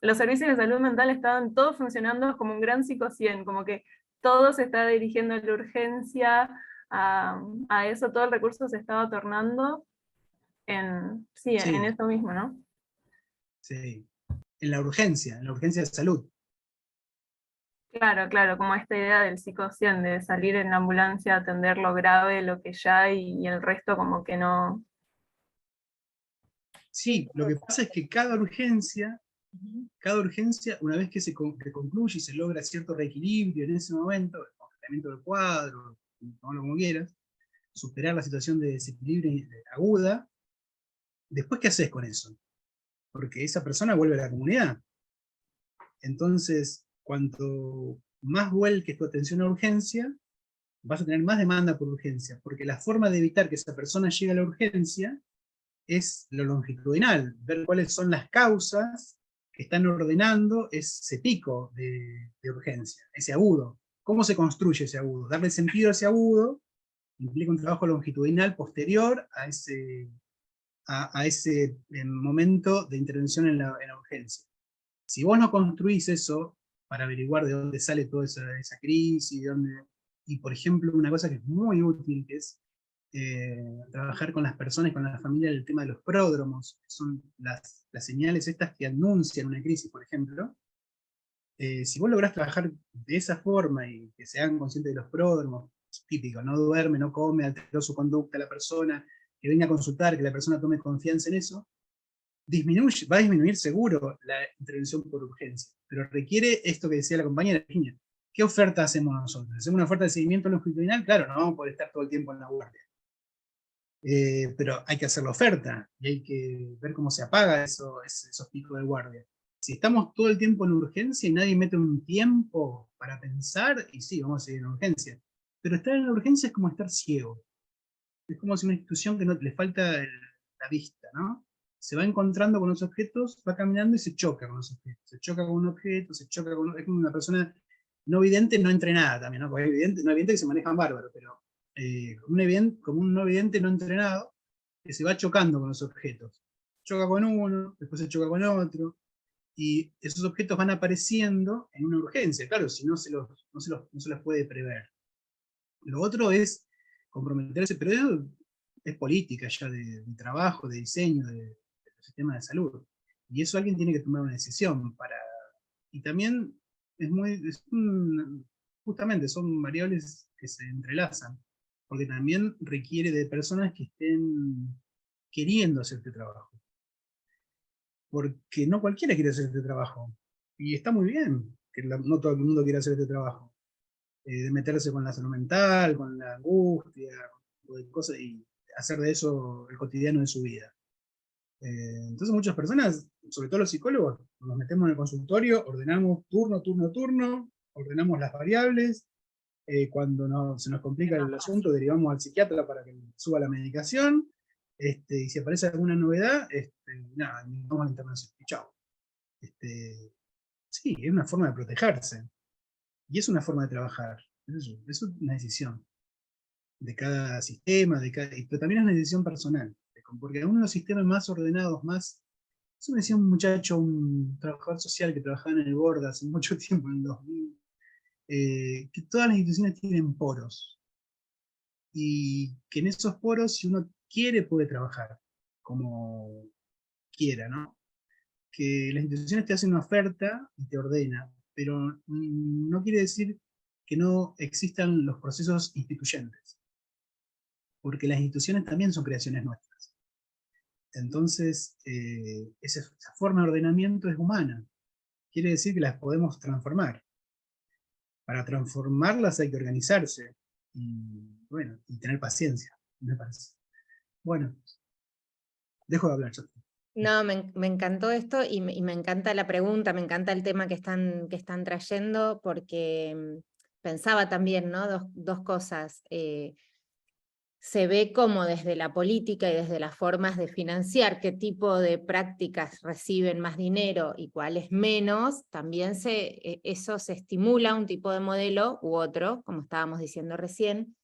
los servicios de salud mental estaban todos funcionando como un gran Psico 100, como que todo se estaba dirigiendo a la urgencia, a eso, todo el recurso se estaba tornando en eso mismo, ¿no? Sí, en la urgencia de salud. Claro, claro, como esta idea del psico-100, de salir en la ambulancia a atender lo grave, lo que ya hay, y el resto como que no. Sí, lo que pasa es que cada urgencia, una vez que que concluye y se logra cierto reequilibrio en ese momento, el congelamiento del cuadro, llamarlo como quieras, superar la situación de desequilibrio aguda, después ¿qué haces con eso? Porque esa persona vuelve a la comunidad. Entonces, cuanto más vuelques tu atención a urgencia, vas a tener más demanda por urgencia, porque la forma de evitar que esa persona llegue a la urgencia es lo longitudinal, ver cuáles son las causas que están ordenando ese pico de urgencia, ese agudo. ¿Cómo se construye ese agudo? Darle sentido a ese agudo implica un trabajo longitudinal posterior a ese momento de intervención en la urgencia. Si vos no construís eso para averiguar de dónde sale toda esa crisis, y por ejemplo una cosa que es muy útil, que es trabajar con las personas y con la familia el tema de los pródromos, que son las señales estas que anuncian una crisis, por ejemplo. Si vos lográs trabajar de esa forma y que sean conscientes de los pródromos, típico, no duerme, no come, alteró su conducta la persona, que venga a consultar, que la persona tome confianza en eso, va a disminuir seguro la intervención por urgencia, pero requiere esto que decía la compañera Virginia. ¿Qué oferta hacemos nosotros? ¿Hacemos una oferta de seguimiento longitudinal? Claro, no vamos a poder estar todo el tiempo en la guardia. Pero hay que hacer la oferta y hay que ver cómo se apaga esos picos de guardia. Si estamos todo el tiempo en urgencia y nadie mete un tiempo para pensar, y sí, vamos a seguir en urgencia. Pero estar en la urgencia es como estar ciego. Es como si una institución que no le falta la vista, ¿no? Se va encontrando con los objetos, va caminando y se choca con los objetos. Se choca con un objeto, se choca con... Es como una persona no vidente, no entrenada también, ¿no? Porque hay no evidente que se manejan bárbaros, pero como un no vidente no entrenado, que se va chocando con los objetos. Choca con uno, después se choca con otro, y esos objetos van apareciendo en una urgencia, claro, si no se los puede prever. Lo otro es comprometerse, pero eso es política ya de trabajo, de diseño, del sistema de salud. Y eso alguien tiene que tomar una decisión para... Y también justamente son variables que se entrelazan, porque también requiere de personas que estén queriendo hacer este trabajo. Porque no cualquiera quiere hacer este trabajo. Y está muy bien que no todo el mundo quiere hacer este trabajo. De meterse con la salud mental, con la angustia, de cosas, y hacer de eso el cotidiano de su vida. Entonces muchas personas, sobre todo los psicólogos, nos metemos en el consultorio, ordenamos turno, ordenamos las variables, cuando se nos complica el asunto derivamos al psiquiatra para que suba la medicación, y si aparece alguna novedad, nada, vamos a la internación, y chao. Sí, es una forma de protegerse, y es una forma de trabajar, eso es una decisión de cada sistema, pero también es una decisión personal, porque uno de los sistemas más ordenados, eso me decía un muchacho, un trabajador social que trabajaba en el Borda hace mucho tiempo, en el 2000, que todas las instituciones tienen poros, y que en esos poros, si uno quiere, puede trabajar como quiera, ¿no? Que las instituciones te hacen una oferta y te ordena, pero no quiere decir que no existan los procesos instituyentes, porque las instituciones también son creaciones nuestras. Entonces, esa forma de ordenamiento es humana, quiere decir que las podemos transformar. Para transformarlas hay que organizarse, y bueno, y tener paciencia, me parece. Bueno, dejo de hablar yo. No, me encantó esto y me encanta la pregunta, me encanta el tema que están trayendo, porque pensaba también, ¿no? Dos cosas. Se ve como desde la política y desde las formas de financiar qué tipo de prácticas reciben más dinero y cuáles menos, también eso se estimula un tipo de modelo u otro, como estábamos diciendo recién.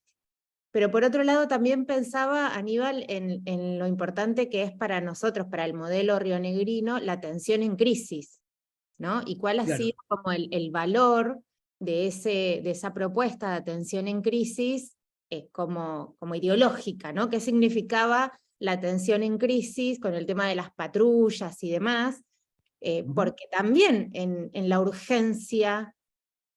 Pero por otro lado también pensaba, Aníbal, en lo importante que es para nosotros, para el modelo rionegrino, la atención en crisis, ¿no? Y cuál ha sido como el valor de esa propuesta de atención en crisis como ideológica, ¿no? ¿Qué significaba la atención en crisis con el tema de las patrullas y demás? Porque también en la urgencia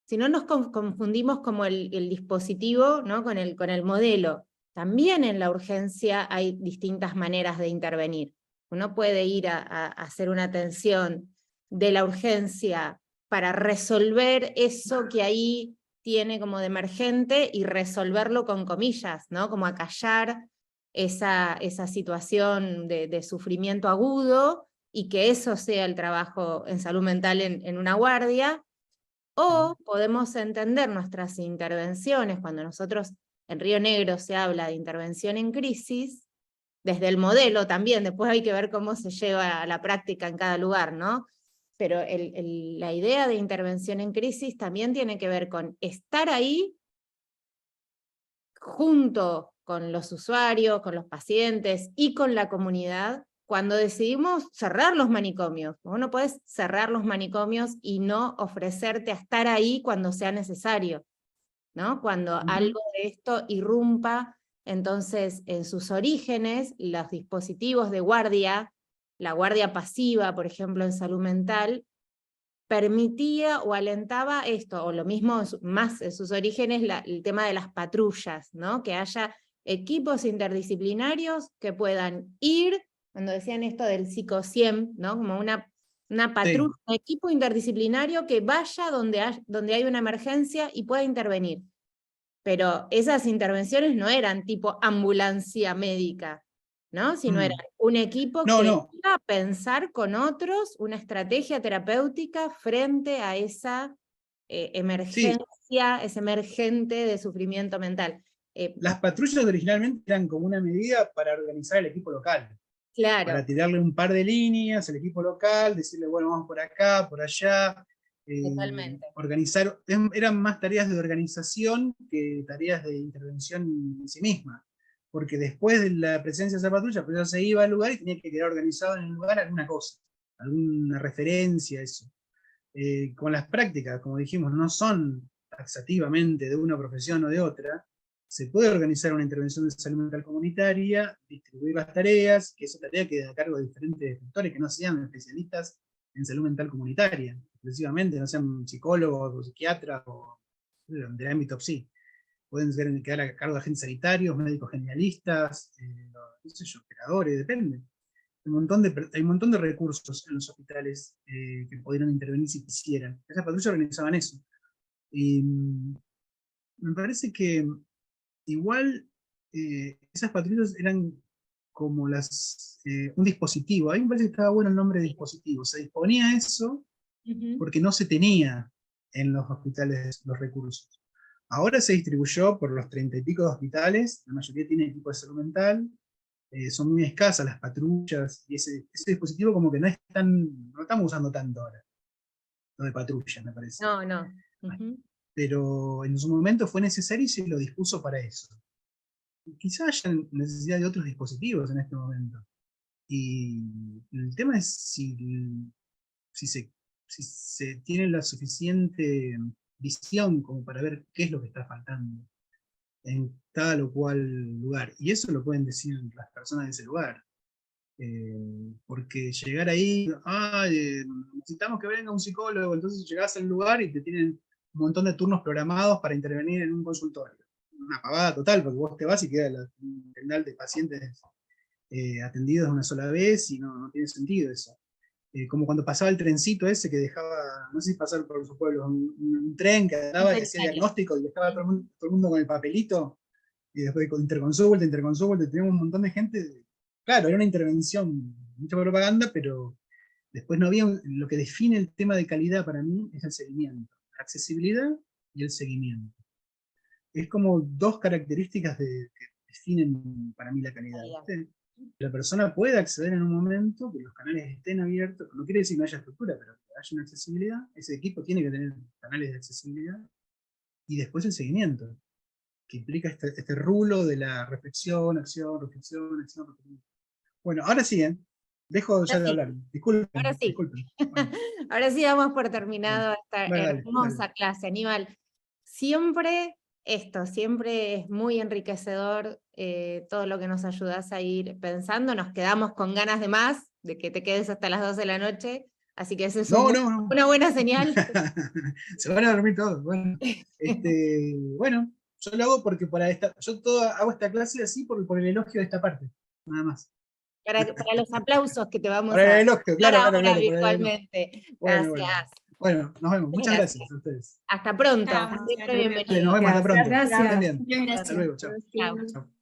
si no nos confundimos como el dispositivo, ¿no? con el modelo. También en la urgencia hay distintas maneras de intervenir. Uno puede ir a hacer una atención de la urgencia para resolver eso que ahí tiene como de emergente y resolverlo con comillas, ¿no? Como acallar esa situación de sufrimiento agudo y que eso sea el trabajo en salud mental en una guardia. O podemos entender nuestras intervenciones, cuando nosotros en Río Negro se habla de intervención en crisis, desde el modelo también, después hay que ver cómo se lleva a la práctica en cada lugar, ¿no? Pero la idea de intervención en crisis también tiene que ver con estar ahí junto con los usuarios, con los pacientes y con la comunidad, cuando decidimos cerrar los manicomios. Vos no podés cerrar los manicomios y no ofrecerte a estar ahí cuando sea necesario, ¿no? Cuando algo de esto irrumpa, entonces en sus orígenes, los dispositivos de guardia, la guardia pasiva, por ejemplo, en salud mental, permitía o alentaba esto, o lo mismo más en sus orígenes, el tema de las patrullas, ¿no? Que haya equipos interdisciplinarios que puedan ir, cuando decían esto del psico-100, ¿no? Como una patrulla, un equipo interdisciplinario que vaya donde hay una emergencia y pueda intervenir. Pero esas intervenciones no eran tipo ambulancia médica, ¿no? Sino era un equipo que iba a pensar con otros una estrategia terapéutica frente a esa emergencia, ese emergente de sufrimiento mental. Las patrullas originalmente eran como una medida para organizar el equipo local. Claro. Para tirarle un par de líneas al equipo local, decirle, bueno, vamos por acá, por allá. Totalmente. Organizar, eran más tareas de organización que tareas de intervención en sí misma, porque después de la presencia de esa patrulla, pues ya se iba al lugar y tenía que quedar organizado en el lugar alguna cosa, alguna referencia a eso. Con las prácticas, como dijimos, no son taxativamente de una profesión o de otra, se puede organizar una intervención de salud mental comunitaria, distribuir las tareas, que esa tarea quede a cargo de diferentes gestores que no sean especialistas en salud mental comunitaria, exclusivamente, no sean psicólogos o psiquiatras o del ámbito psi. Pueden quedar a cargo de agentes sanitarios, médicos generalistas, no sé yo, operadores, depende. Hay un montón de recursos en los hospitales que podrían intervenir si quisieran. Esas patrullas organizaban eso. Y me parece que igual esas patrullas eran como un dispositivo. A mí me parece que estaba bueno el nombre de dispositivo. Se disponía a eso porque no se tenía en los hospitales los recursos. Ahora se distribuyó por los 30 y pico de hospitales, la mayoría tiene equipo de salud mental, son muy escasas las patrullas, y ese dispositivo como que no lo estamos usando tanto ahora, lo de patrullas, me parece. No. Pero en su momento fue necesario y se lo dispuso para eso. Quizás haya necesidad de otros dispositivos en este momento. Y el tema es si se tiene la suficiente visión como para ver qué es lo que está faltando en tal o cual lugar. Y eso lo pueden decir las personas de ese lugar. Porque llegar ahí, necesitamos que venga un psicólogo, entonces llegás al lugar y te tienen un montón de turnos programados para intervenir en un consultorio. Una pavada total, porque vos te vas y queda un tendal de pacientes atendidos de una sola vez y no tiene sentido eso. Como cuando pasaba el trencito ese que dejaba, no sé si pasar por su pueblo, un tren que daba y hacía diagnóstico y dejaba todo el mundo con el papelito, y después con interconsulta, teníamos un montón de gente. Claro, era una intervención, mucha propaganda, pero después no había, lo que define el tema de calidad para mí es el seguimiento, la accesibilidad y el seguimiento. Es como dos características que definen para mí la calidad. ¿Viste? La persona puede acceder en un momento, que los canales estén abiertos, no quiere decir que no haya estructura, pero que haya una accesibilidad, ese equipo tiene que tener canales de accesibilidad, y después el seguimiento, que implica este rulo de la reflexión, acción, reflexión, acción, reflexión. Bueno, ahora sí, dejo ya de hablar, disculpen. Ahora sí. Disculpen. Bueno. Ahora sí damos por terminado esta hermosa clase, Aníbal. Siempre es muy enriquecedor todo lo que nos ayudas a ir pensando, nos quedamos con ganas de más, de que te quedes hasta las 2 de la noche, Así que eso es No. una buena señal. Se van a dormir todos. Bueno, bueno, yo lo hago porque hago esta clase así por el elogio de esta parte, nada más. Para los aplausos que te vamos Para el a elogio, dar claro, ahora claro, virtualmente. Bueno, Gracias. Bueno, nos vemos. Muchas gracias a ustedes. Hasta pronto. Chao. Siempre Dale, bienvenido. nos vemos, hasta pronto. Gracias. Que estén bien. Muchas Hasta gracias. luego, chao. Chao. Chao.